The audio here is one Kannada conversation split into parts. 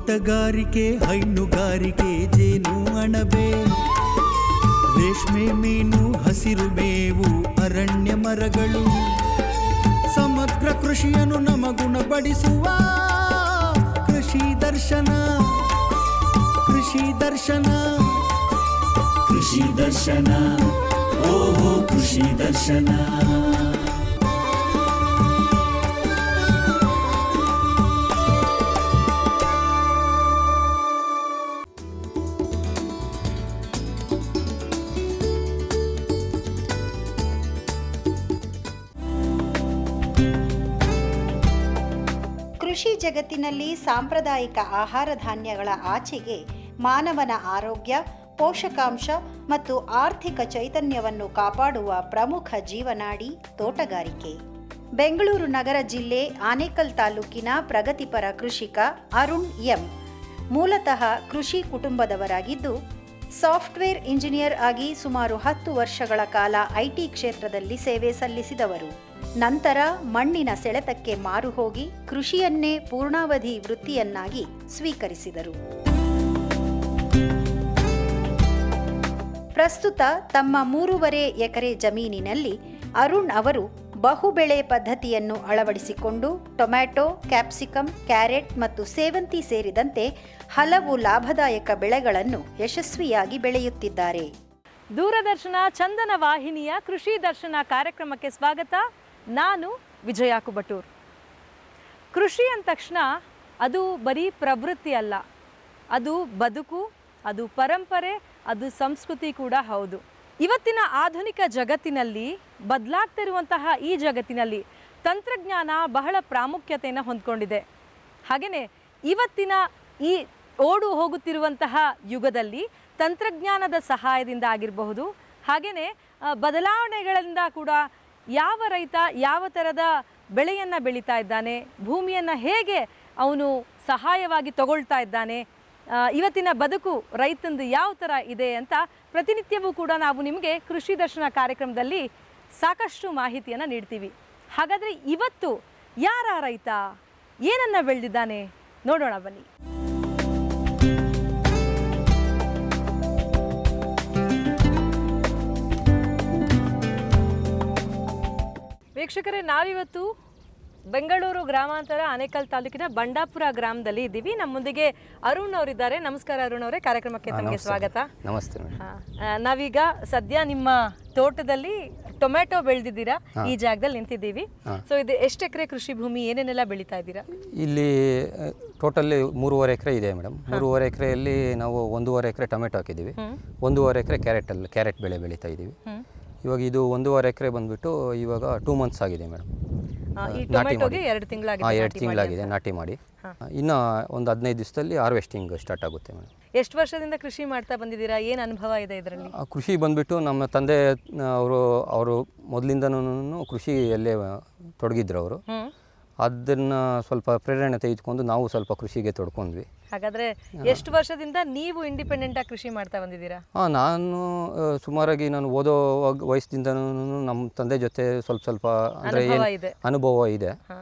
ತೋಟಗಾರಿಕೆ, ಹೈನುಗಾರಿಕೆ, ಜೇನು ಅಣಬೆ, ರೇಷ್ಮೆ, ಮೀನು, ಹಸಿರು ಮೇವು, ಅರಣ್ಯ ಮರಗಳು, ಸಮಗ್ರ ಕೃಷಿಯನ್ನು ನಮಗುಣಪಡಿಸುವ ಕೃಷಿ ದರ್ಶನ. ಕೃಷಿ ದರ್ಶನ, ಕೃಷಿ ದರ್ಶನ, ಓಹೋ ಕೃಷಿ ದರ್ಶನ. ಕೃಷಿ ಜಗತ್ತಿನಲ್ಲಿ ಸಾಂಪ್ರದಾಯಿಕ ಆಹಾರ ಧಾನ್ಯಗಳ ಆಚೆಗೆ ಮಾನವನ ಆರೋಗ್ಯ, ಪೋಷಕಾಂಶ ಮತ್ತು ಆರ್ಥಿಕ ಚೈತನ್ಯವನ್ನು ಕಾಪಾಡುವ ಪ್ರಮುಖ ಜೀವನಾಡಿ ತೋಟಗಾರಿಕೆ. ಬೆಂಗಳೂರು ನಗರ ಜಿಲ್ಲೆ ಆನೇಕಲ್ ತಾಲೂಕಿನ ಪ್ರಗತಿಪರ ಕೃಷಿಕ ಅರುಣ್ ಎಂ ಮೂಲತಃ ಕೃಷಿ ಕುಟುಂಬದವರಾಗಿದ್ದು, ಸಾಫ್ಟ್ವೇರ್ ಇಂಜಿನಿಯರ್ ಆಗಿ ಸುಮಾರು 10 ವರ್ಷಗಳ ಕಾಲ ಐಟಿ ಕ್ಷೇತ್ರದಲ್ಲಿ ಸೇವೆ ಸಲ್ಲಿಸಿದವರು. ನಂತರ ಮಣ್ಣಿನ ಸೆಳೆತಕ್ಕೆ ಮಾರು ಹೋಗಿ ಕೃಷಿಯನ್ನೇ ಪೂರ್ಣಾವಧಿ ವೃತ್ತಿಯನ್ನಾಗಿ ಸ್ವೀಕರಿಸಿದರು. ಪ್ರಸ್ತುತ ತಮ್ಮ 3.5 ಎಕರೆ ಜಮೀನಿನಲ್ಲಿ ಅರುಣ್ ಅವರು ಬಹುಬೆಳೆ ಪದ್ಧತಿಯನ್ನು ಅಳವಡಿಸಿಕೊಂಡು ಟೊಮ್ಯಾಟೊ, ಕ್ಯಾಪ್ಸಿಕಮ್, ಕ್ಯಾರೆಟ್ ಮತ್ತು ಸೇವಂತಿ ಸೇರಿದಂತೆ ಹಲವು ಲಾಭದಾಯಕ ಬೆಳೆಗಳನ್ನು ಯಶಸ್ವಿಯಾಗಿ ಬೆಳೆಯುತ್ತಿದ್ದಾರೆ. ದೂರದರ್ಶನ ಚಂದನ ವಾಹಿನಿಯ ಕೃಷಿ ದರ್ಶನ ಕಾರ್ಯಕ್ರಮಕ್ಕೆ ಸ್ವಾಗತ. ನಾನು ವಿಜಯ ಕುಬಟೂರ್. ಕೃಷಿ ಅಂದ ತಕ್ಷಣ ಅದು ಬರೀ ಪ್ರವೃತ್ತಿ ಅಲ್ಲ, ಅದು ಬದುಕು, ಅದು ಪರಂಪರೆ, ಅದು ಸಂಸ್ಕೃತಿ ಕೂಡ ಹೌದು. ಇವತ್ತಿನ ಆಧುನಿಕ ಜಗತ್ತಿನಲ್ಲಿ, ಬದಲಾಗ್ತಿರುವಂತಹ ಈ ಜಗತ್ತಿನಲ್ಲಿ ತಂತ್ರಜ್ಞಾನ ಬಹಳ ಪ್ರಾಮುಖ್ಯತೆಯನ್ನು ಹೊಂದ್ಕೊಂಡಿದೆ. ಹಾಗೆಯೇ ಇವತ್ತಿನ ಈ ಓಡು ಹೋಗುತ್ತಿರುವಂತಹ ಯುಗದಲ್ಲಿ ತಂತ್ರಜ್ಞಾನದ ಸಹಾಯದಿಂದ ಆಗಿರಬಹುದು, ಹಾಗೆಯೇ ಬದಲಾವಣೆಗಳಿಂದ ಕೂಡ ಯಾವ ರೈತ ಯಾವ ಥರದ ಬೆಳೆಯನ್ನು ಬೆಳೀತಾ ಇದ್ದಾನೆ, ಭೂಮಿಯನ್ನು ಹೇಗೆ ಅವನು ಸಹಾಯವಾಗಿ ತಗೊಳ್ತಾ ಇದ್ದಾನೆ, ಇವತ್ತಿನ ಬದುಕು ರೈತಂದು ಯಾವ ಥರ ಇದೆ ಅಂತ ಪ್ರತಿನಿತ್ಯವೂ ಕೂಡ ನಾವು ನಿಮಗೆ ಕೃಷಿ ದರ್ಶನ ಕಾರ್ಯಕ್ರಮದಲ್ಲಿ ಸಾಕಷ್ಟು ಮಾಹಿತಿಯನ್ನು ನೀಡ್ತೀವಿ. ಹಾಗಾದರೆ ಇವತ್ತು ಯಾರ ರೈತ ಏನನ್ನು ಬೆಳೆದಿದ್ದಾನೆ ನೋಡೋಣ ಬನ್ನಿ. ವೀಕ್ಷಕರೇ, ನಾವಿವತ್ತು ಬೆಂಗಳೂರು ಗ್ರಾಮಾಂತರ ಆನೇಕಲ್ ತಾಲೂಕಿನ ಬಂಡಾಪುರ ಗ್ರಾಮದಲ್ಲಿ ಇದ್ದೀವಿ. ನಮ್ಮೊಂದಿಗೆ ಅರುಣ್ ಅವರಿದ್ದಾರೆ. ನಮಸ್ಕಾರ ಅರುಣ್ ಅವರೇ, ಕಾರ್ಯಕ್ರಮಕ್ಕೆ ತಮಗೆ ಸ್ವಾಗತ. ನಮಸ್ತೆ. ನಾವೀಗ ಸದ್ಯ ನಿಮ್ಮ ತೋಟದಲ್ಲಿ ಟೊಮ್ಯಾಟೊ ಬೆಳೆದಿದ್ದೀರಾ, ಈ ಜಾಗದಲ್ಲಿ ನಿಂತಿದ್ದೀವಿ. ಸೊ ಇದು ಎಷ್ಟು ಎಕರೆ ಕೃಷಿ ಭೂಮಿ, ಏನೇನೆಲ್ಲ ಬೆಳೀತಾ ಇದ್ದೀರಾ? ಇಲ್ಲಿ ಟೋಟಲ್ಲಿ 3.5 ಎಕರೆ ಇದೆ ಮೇಡಮ್. 3.5 ಎಕರೆಯಲ್ಲಿ ನಾವು 1.5 ಎಕರೆ ಟೊಮೆಟೊ ಹಾಕಿದ್ದೀವಿ, 1.5 ಎಕರೆ ಕ್ಯಾರೆಟ್ ಬೆಳೆ ಬೆಳೀತಾ ಇದ್ದೀವಿ. ಇವಾಗ ಇದು 1.5 ಎಕರೆ ಬಂದ್ಬಿಟ್ಟು ಇವಾಗ 2 ಮಂತ್ಸ್ ಆಗಿದೆ ಮೇಡಮ್. ಟೊಮೆಟೊಗೆ 2 ತಿಂಗಳಾಗಿದೆ ನಾಟಿ ಮಾಡಿ. ಇನ್ನು ಒಂದು 15 ದಿವಸದಲ್ಲಿ ಹಾರ್ವೆಸ್ಟಿಂಗ್ ಸ್ಟಾರ್ಟ್ ಆಗುತ್ತೆ ಮೇಡಮ್. ಎಷ್ಟು ವರ್ಷದಿಂದ ಕೃಷಿ ಮಾಡ್ತಾ ಬಂದಿದ್ದೀರಾ? ಏನು ಅನುಭವ ಇದೆ ಇದರಲ್ಲಿ? ಕೃಷಿ ಬಂದ್ಬಿಟ್ಟು ನಮ್ಮ ತಂದೆ ಅವರು ಮೊದಲಿಂದನೂ ಕೃಷಿಯಲ್ಲೇ ತೊಡಗಿದ್ರು ಅವರು. ಅದನ್ನು ಸ್ವಲ್ಪ ಪ್ರೇರಣೆ ತೆಗೆದುಕೊಂಡು ನಾವು ಸ್ವಲ್ಪ ಕೃಷಿಗೆ ತೊಡ್ಕೊಂಡ್ವಿ. ಹಾಗಾದರೆ ಎಷ್ಟು ವರ್ಷದಿಂದ ನೀವು ಇಂಡಿಪೆಂಡೆಂಟಾಗಿ ಕೃಷಿ ಮಾಡ್ತಾ ಬಂದಿದ್ದೀರಾ? ನಾನು ಸುಮಾರಾಗಿ ನಾನು ಓದೋ ವಯಸ್ಸಿಂದನೂ ನಮ್ಮ ತಂದೆ ಜೊತೆ ಸ್ವಲ್ಪ ಅಂದರೆ ಅನುಭವ ಇದೆ.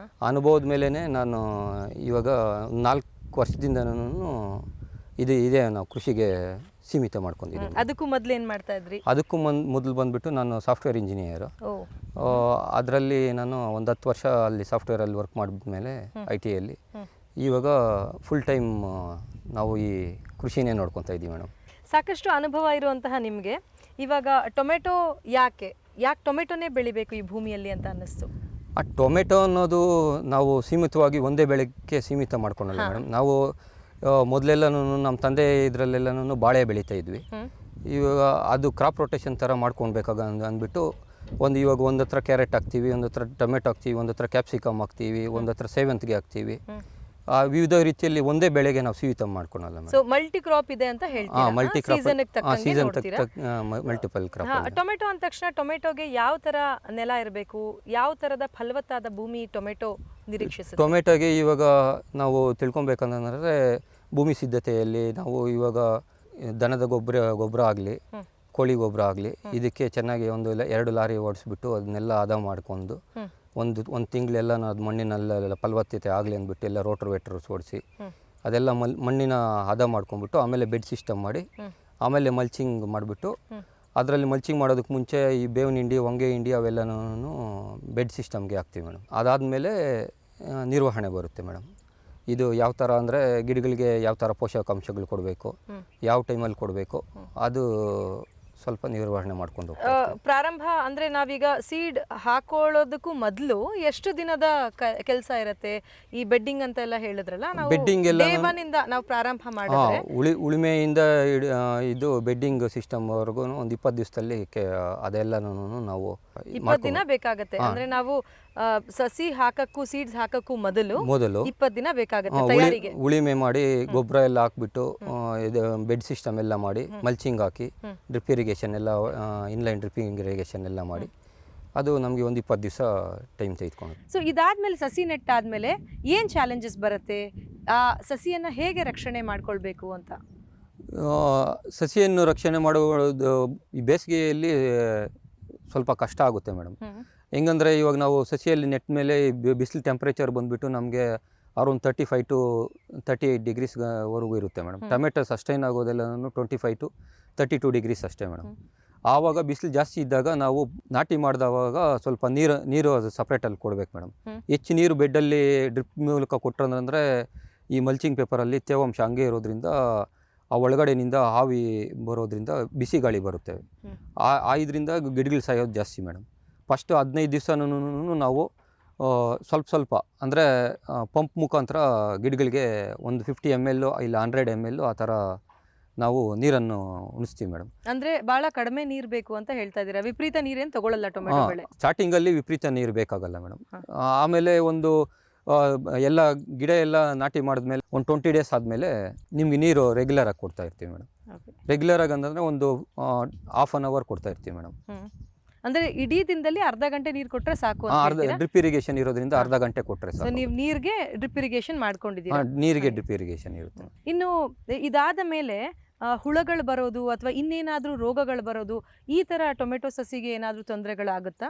ಅನುಭವದ ಮೇಲೇ ನಾನು ಇವಾಗ 4 ವರ್ಷದಿಂದನೂ ಇದೆ ನಾವು ಕೃಷಿಗೆ ಸೀಮಿತ ಮಾಡ್ಕೊಂಡಿದ್ದೀವಿ. ಅದಕ್ಕೂ ಮೊದಲು ಏನು ಮಾಡ್ತಾ ಇದ್ರಿ? ಅದಕ್ಕೂ ಮೊದಲು ಬಂದುಬಿಟ್ಟು ನಾನು ಸಾಫ್ಟ್ವೇರ್ ಇಂಜಿನಿಯರು. ಅದರಲ್ಲಿ ನಾನು ಒಂದು 10 ವರ್ಷ ಅಲ್ಲಿ ಸಾಫ್ಟ್ವೇರಲ್ಲಿ ವರ್ಕ್ ಮಾಡಿದ್ಮೇಲೆ ಐ ಟಿಯಲ್ಲಿ ಇವಾಗ ಫುಲ್ ಟೈಮ್ ನಾವು ಈ ಕೃಷಿನೇ ನೋಡ್ಕೊತಾ ಇದ್ದೀವಿ ಮೇಡಮ್. ಸಾಕಷ್ಟು ಅನುಭವ ಇರುವಂತಹ ನಿಮಗೆ ಇವಾಗ ಟೊಮೆಟೊ ಯಾಕೆ ಟೊಮೆಟೊನೇ ಬೆಳಿಬೇಕು ಈ ಭೂಮಿಯಲ್ಲಿ ಅಂತ ಅನ್ನಿಸ್ತು? ಆ ಟೊಮೆಟೊ ಅನ್ನೋದು ನಾವು ಸೀಮಿತವಾಗಿ ಒಂದೇ ಬೆಳೆಗೆ ಸೀಮಿತ ಮಾಡ್ಕೊಳ್ಳಲ್ಲ ಮೇಡಮ್. ನಾವು ಮೊದಲೆಲ್ಲನೂ ನಮ್ಮ ತಂದೆ ಇದರಲ್ಲೆಲ್ಲನೂ ಬಾಳೆ ಬೆಳೀತಾ ಇದ್ವಿ. ಇವಾಗ ಅದು ಕ್ರಾಪ್ ರೊಟೇಷನ್ ಥರ ಮಾಡ್ಕೊಳ್ಬೇಕಾಗ ಅಂದ್ಬಿಟ್ಟು ಇವಾಗ ಒಂದು ಹತ್ರ ಕ್ಯಾರೆಟ್ ಹಾಕ್ತೀವಿ, ಒಂದು ಹತ್ರ ಟೊಮೆಟೊ ಹಾಕ್ತೀವಿ, ಒಂದು ಹತ್ರ ಕ್ಯಾಪ್ಸಿಕಮ್ ಹಾಕ್ತೀವಿ, ಒಂದು ಹತ್ರ ಸೇವಂತಿಗೆ ಹಾಕ್ತೀವಿ. ವಿವಿಧ ರೀತಿಯಲ್ಲಿ ಒಂದೇ ಬೆಳೆಗೆ ನಾವು ಸೀಮಿತ ಮಾಡ್ಕೊಳಲ್ಲ. ಸೊ ಮಲ್ಟಿ ಕ್ರಾಪ್ ಇದೆ ಅಂತ ಹೇಳ್ತೀರಾ? Season multiple crop. ಟೊಮೆಟೊ ಅಂದ ತಕ್ಷಣ ಟೊಮೆಟೊಗೆ ಯಾವ ತರ ನೆಲ ಇರಬೇಕು, ಯಾವ ತರದ ಫಲವತ್ತಾದ ಭೂಮಿ ಟೊಮೆಟೊ ನಿರೀಕ್ಷಿಸುತ್ತೆ? ಟೊಮೆಟೊಗೆ ಇವಾಗ ನಾವು ತಿಳ್ಕೊಬೇಕಂದ್ರೆ ಭೂಮಿ ಸಿದ್ಧತೆಯಲ್ಲಿ ನಾವು ಇವಾಗ ದನದ ಗೊಬ್ಬರ ಆಗಲಿ, ಕೋಳಿ ಗೊಬ್ಬರ ಆಗಲಿ, ಇದಕ್ಕೆ ಚೆನ್ನಾಗಿ 1-2 ಲಾರಿ ಓಡಿಸ್ಬಿಟ್ಟು ಅದನ್ನೆಲ್ಲ ಹದ ಮಾಡ್ಕೊಂಡು ಒಂದು ತಿಂಗಳೆಲ್ಲ ಅದು ಮಣ್ಣಿನಲ್ಲೆಲ್ಲ ಫಲವತ್ತತೆ ಆಗಲಿ ಅಂದ್ಬಿಟ್ಟು ಎಲ್ಲ ರೋಟರ್ ವೇಟರ್ಸ್ ಓಡಿಸಿ ಅದೆಲ್ಲ ಮಣ್ಣಿನ ಹದ ಮಾಡ್ಕೊಂಡ್ಬಿಟ್ಟು ಆಮೇಲೆ ಬೆಡ್ ಸಿಸ್ಟಮ್ ಮಾಡಿ ಆಮೇಲೆ ಮಲ್ಚಿಂಗ್ ಮಾಡಿಬಿಟ್ಟು ಅದರಲ್ಲಿ ಮಲ್ಚಿಂಗ್ ಮಾಡೋದಕ್ಕೆ ಮುಂಚೆ ಈ ಬೇವಿನ ಹಿಂಡಿ ಹೊಂಗೆ ಹಿಂಡಿ ಅವೆಲ್ಲನೂ ಬೆಡ್ ಸಿಸ್ಟಮ್ಗೆ ಹಾಕ್ತೀವಿ ಮೇಡಮ್. ಅದಾದಮೇಲೆ ನಿರ್ವಹಣೆ ಬರುತ್ತೆ ಮೇಡಮ್. ಇದು ಯಾವ ಥರ ಅಂದರೆ ಗಿಡಗಳಿಗೆ ಯಾವ ಥರ ಪೋಷಕಾಂಶಗಳು ಕೊಡಬೇಕು, ಯಾವ ಟೈಮಲ್ಲಿ ಕೊಡಬೇಕು, ಅದು ಸ್ವಲ್ಪ ನಿರ್ವಹಣೆ ಮಾಡ್ಕೊಂಡು ಪ್ರಾರಂಭ ಅಂದರೆ ನಾವೀಗ ಸೀಡ್ ಹಾಕೊಳ್ಳೋದಕ್ಕೂ ಮೊದಲು ಎಷ್ಟು ದಿನದ ಕೆಲಸ ಇರುತ್ತೆ? ಈ ಬೆಡ್ಡಿಂಗ್ ಅಂತ ಎಲ್ಲ ಹೇಳಿದ್ರಲ್ಲ, ನಾವು ಬೆಡ್ಡಿಂಗ್ ಎಲ್ಲ ದೇವನಿಂದ ನಾವು ಪ್ರಾರಂಭ ಮಾಡಿದ್ರೆ ಉಳಿಮೆಯಿಂದ ಇದು ಬೆಡ್ಡಿಂಗ್ ಸಿಸ್ಟಮ್ವರೆಗೂ ಒಂದು 20 ದಿವಸದಲ್ಲಿ ಅದೆಲ್ಲನೂ ನಾವು 20 ದಿನ ಬೇಕಾಗತ್ತೆ. ಅಂದ್ರೆ ನಾವು ಸಸಿ ಹಾಕಕ್ಕೂ ಸೀಡ್ಸ್ ಹಾಕಕ್ಕೂ ಮೊದಲು 20 ದಿನ ಬೇಕಾಗುತ್ತೆ ತಯಾರಿಗೆ. ಉಳಿಮೆ ಮಾಡಿ ಗೊಬ್ಬರ ಎಲ್ಲ ಹಾಕ್ಬಿಟ್ಟು ಇದು ಬೆಡ್ ಸಿಸ್ಟಮ್ ಎಲ್ಲ ಮಾಡಿ ಮಲ್ಚಿಂಗ್ ಹಾಕಿ ಡ್ರಿಪ್ ಇರಿಗೇಷನ್ ಎಲ್ಲ ಇನ್ಲೈನ್ ಡ್ರಿಪ್ಪಿಂಗ್ ಇರಿಗೇಷನ್ ಎಲ್ಲ ಮಾಡಿ ಅದು ನಮಗೆ ಒಂದು 20 ದಿವಸ ಟೈಮ್ ತೆಗೆದುಕೊಂಡು. ಸೊ ಇದಾದ್ಮೇಲೆ ಸಸಿ ನೆಟ್ಟಾದ್ಮೇಲೆ ಏನು ಚಾಲೆಂಜಸ್ ಬರುತ್ತೆ? ಆ ಸಸಿಯನ್ನು ಹೇಗೆ ರಕ್ಷಣೆ ಮಾಡ್ಕೊಳ್ಬೇಕು ಅಂತ? ಸಸಿಯನ್ನು ರಕ್ಷಣೆ ಮಾಡೋದು ಈ ಬೇಸಿಗೆಯಲ್ಲಿ ಸ್ವಲ್ಪ ಕಷ್ಟ ಆಗುತ್ತೆ ಮೇಡಮ್. ಹೆಂಗಂದರೆ ಇವಾಗ ನಾವು ಸಸಿಯಲ್ಲಿ ನೆಟ್ ಮೇಲೆ ಬಿಸಿಲು ಟೆಂಪ್ರೇಚರ್ ಬಂದುಬಿಟ್ಟು ನಮಗೆ ಅರೌಂಡ್ 35 to 38 ಡಿಗ್ರೀಸ್ವರೆಗೂ ಇರುತ್ತೆ ಮೇಡಮ್. ಟೊಮೆಟೊ ಸಸ್ಟೈನ್ ಆಗೋದೆಲ್ಲನೂ 25 to 32 ಡಿಗ್ರೀಸ್ ಅಷ್ಟೇ ಮೇಡಮ್. ಆವಾಗ ಬಿಸಿಲು ಜಾಸ್ತಿ ಇದ್ದಾಗ ನಾವು ನಾಟಿ ಮಾಡಿದವಾಗ ಸ್ವಲ್ಪ ನೀರು ಅದು ಸಪ್ರೇಟಲ್ಲಿ ಕೊಡ್ಬೇಕು ಮೇಡಮ್. ಹೆಚ್ಚು ನೀರು ಬೆಡ್ಡಲ್ಲಿ ಡ್ರಿಪ್ ಮೂಲಕ ಕೊಟ್ಟರಂದರೆ ಈ ಮಲ್ಚಿಂಗ್ ಪೇಪರಲ್ಲಿ ತೇವಾಂಶ ಹಂಗೆ ಇರೋದ್ರಿಂದ ಆ ಒಳಗಡೆನಿಂದ ಆವಿ ಬರೋದ್ರಿಂದ ಬಿಸಿ ಗಾಳಿ ಬರುತ್ತೆ. ಇದರಿಂದ ಗಿಡಗಳು ಸಾಯೋದು ಜಾಸ್ತಿ ಮೇಡಮ್. ಫಸ್ಟು 15 ದಿವಸನೂ ನಾವು ಸ್ವಲ್ಪ ಅಂದರೆ ಪಂಪ್ ಮುಖಾಂತರ ಗಿಡಗಳಿಗೆ ಒಂದು 50 ml ಇಲ್ಲ 100 ml ಆ ಥರ ನಾವು ನೀರನ್ನು ಉಣಿಸ್ತೀವಿ ಮೇಡಮ್. ಅಂದರೆ ಭಾಳ ಕಡಿಮೆ ನೀರು ಬೇಕು ಅಂತ ಹೇಳ್ತಾ ಇದ್ದೀರಾ? ವಿಪರೀತ ನೀರೇನು ತಗೊಳ್ಳಲ್ಲ ಟೊಮೆಟೊ ಬೆಳೆ? ಸ್ಟಾರ್ಟಿಂಗಲ್ಲಿ ವಿಪರೀತ ನೀರು ಬೇಕಾಗಲ್ಲ ಮೇಡಮ್. ಆಮೇಲೆ ಒಂದು ಎಲ್ಲ ಗಿಡ ಎಲ್ಲ ನಾಟಿ ಮಾಡಿದ್ಮೇಲೆ ಒಂದು 20 ಡೇಸ್ ಆದಮೇಲೆ ನಿಮಗೆ ನೀರು ರೆಗ್ಯುಲರಾಗಿ ಕೊಡ್ತಾ ಇರ್ತೀವಿ ಮೇಡಮ್. ರೆಗ್ಯುಲರಾಗಿ ಅಂತಂದರೆ ಒಂದು ½ an hour ಕೊಡ್ತಾ ಇರ್ತೀವಿ ಮೇಡಮ್. ಅಂದರೆ ಇಡೀ ದಿನದಲ್ಲಿ ಅರ್ಧ ಗಂಟೆ ನೀರು ಕೊಟ್ಟರೆ ಸಾಕು? ಡ್ರಿಪ್ ಇರಿಗೇಷನ್ ಇರೋದ್ರಿಂದ ಅರ್ಧ ಗಂಟೆ ಕೊಟ್ಟರೆ ಸಾಕು. ನೀವು ನೀರಿಗೆ ಡ್ರಿಪ್ ಇರಿಗೇಷನ್ ಮಾಡ್ಕೊಂಡಿದ್ದೀರಾ? ನೀರಿಗೆ ಡ್ರಿಪ್ ಇರಿಗೇಷನ್ ಇರುತ್ತೆ. ಇನ್ನು ಇದಾದ ಮೇಲೆ ಹುಳಗಳು ಬರೋದು ಅಥವಾ ಇನ್ನೇನಾದರೂ ರೋಗಗಳು ಬರೋದು, ಈ ಥರ ಟೊಮೆಟೊ ಸಸಿಗೆ ಏನಾದರೂ ತೊಂದರೆಗಳಾಗುತ್ತಾ?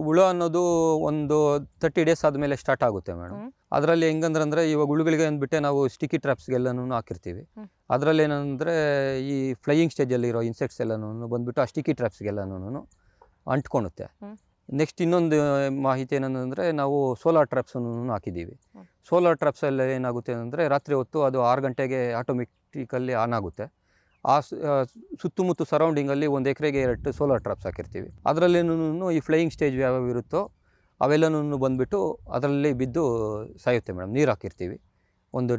ಹುಳ ಅನ್ನೋದು ಒಂದು 30 ಡೇಸ್ ಆದಮೇಲೆ ಸ್ಟಾರ್ಟ್ ಆಗುತ್ತೆ ಮೇಡಮ್. ಅದರಲ್ಲಿ ಹೆಂಗಂದ್ರೆ ಇವಾಗ ಹುಳುಗಳಿಗೆ ಅಂದ್ಬಿಟ್ಟೆ ನಾವು ಸ್ಟಿಕ್ಕಿ ಟ್ರಾಪ್ಸ್ಗೆಲ್ಲನೂ ಹಾಕಿರ್ತೀವಿ. ಅದರಲ್ಲಿ ಏನಂದರೆ ಈ ಫ್ಲೈಯಿಂಗ್ ಸ್ಟೇಜಲ್ಲಿರೋ ಇನ್ಸೆಕ್ಟ್ಸ್ ಎಲ್ಲನೂ ಬಂದುಬಿಟ್ಟು ಆ ಸ್ಟಿಕ್ಕಿ ಟ್ರಾಪ್ಸ್ಗೆಲ್ಲನೂ ಅಂಟ್ಕೊಳುತ್ತೆ. ನೆಕ್ಸ್ಟ್ ಇನ್ನೊಂದು ಮಾಹಿತಿ ಏನಂದರೆ ನಾವು ಸೋಲಾರ್ ಟ್ರಾಪ್ಸನ್ನು ಹಾಕಿದ್ದೀವಿ. ಸೋಲಾರ್ ಟ್ರಾಪ್ಸಲ್ಲಿ ಏನಾಗುತ್ತೆ ಅಂದರೆ ರಾತ್ರಿ ಹೊತ್ತು ಅದು 6 ಗಂಟೆಗೆ ಆಟೋಮೆಟಿಕಲ್ಲಿ ಆನ್ ಆಗುತ್ತೆ. ಆ ಸುತ್ತಮುತ್ತ ಸರೌಂಡಿಂಗಲ್ಲಿ 1 ಎಕರೆಗೆ 2 ಸೋಲಾರ್ ಟ್ರಾಪ್ಸ್ ಹಾಕಿರ್ತೀವಿ. ಅದರಲ್ಲೇನೂ ಈ ಫ್ಲೈಯಿಂಗ್ ಸ್ಟೇಜ್ ಯಾವ್ಯಾವ ಇರುತ್ತೋ ಅವೆಲ್ಲನೂ ಬಂದುಬಿಟ್ಟು ಅದರಲ್ಲಿ ಬಿದ್ದು ಸಾಯುತ್ತೆ ಮೇಡಮ್. ನೀರು ಹಾಕಿರ್ತೀವಿ, ಒಂದು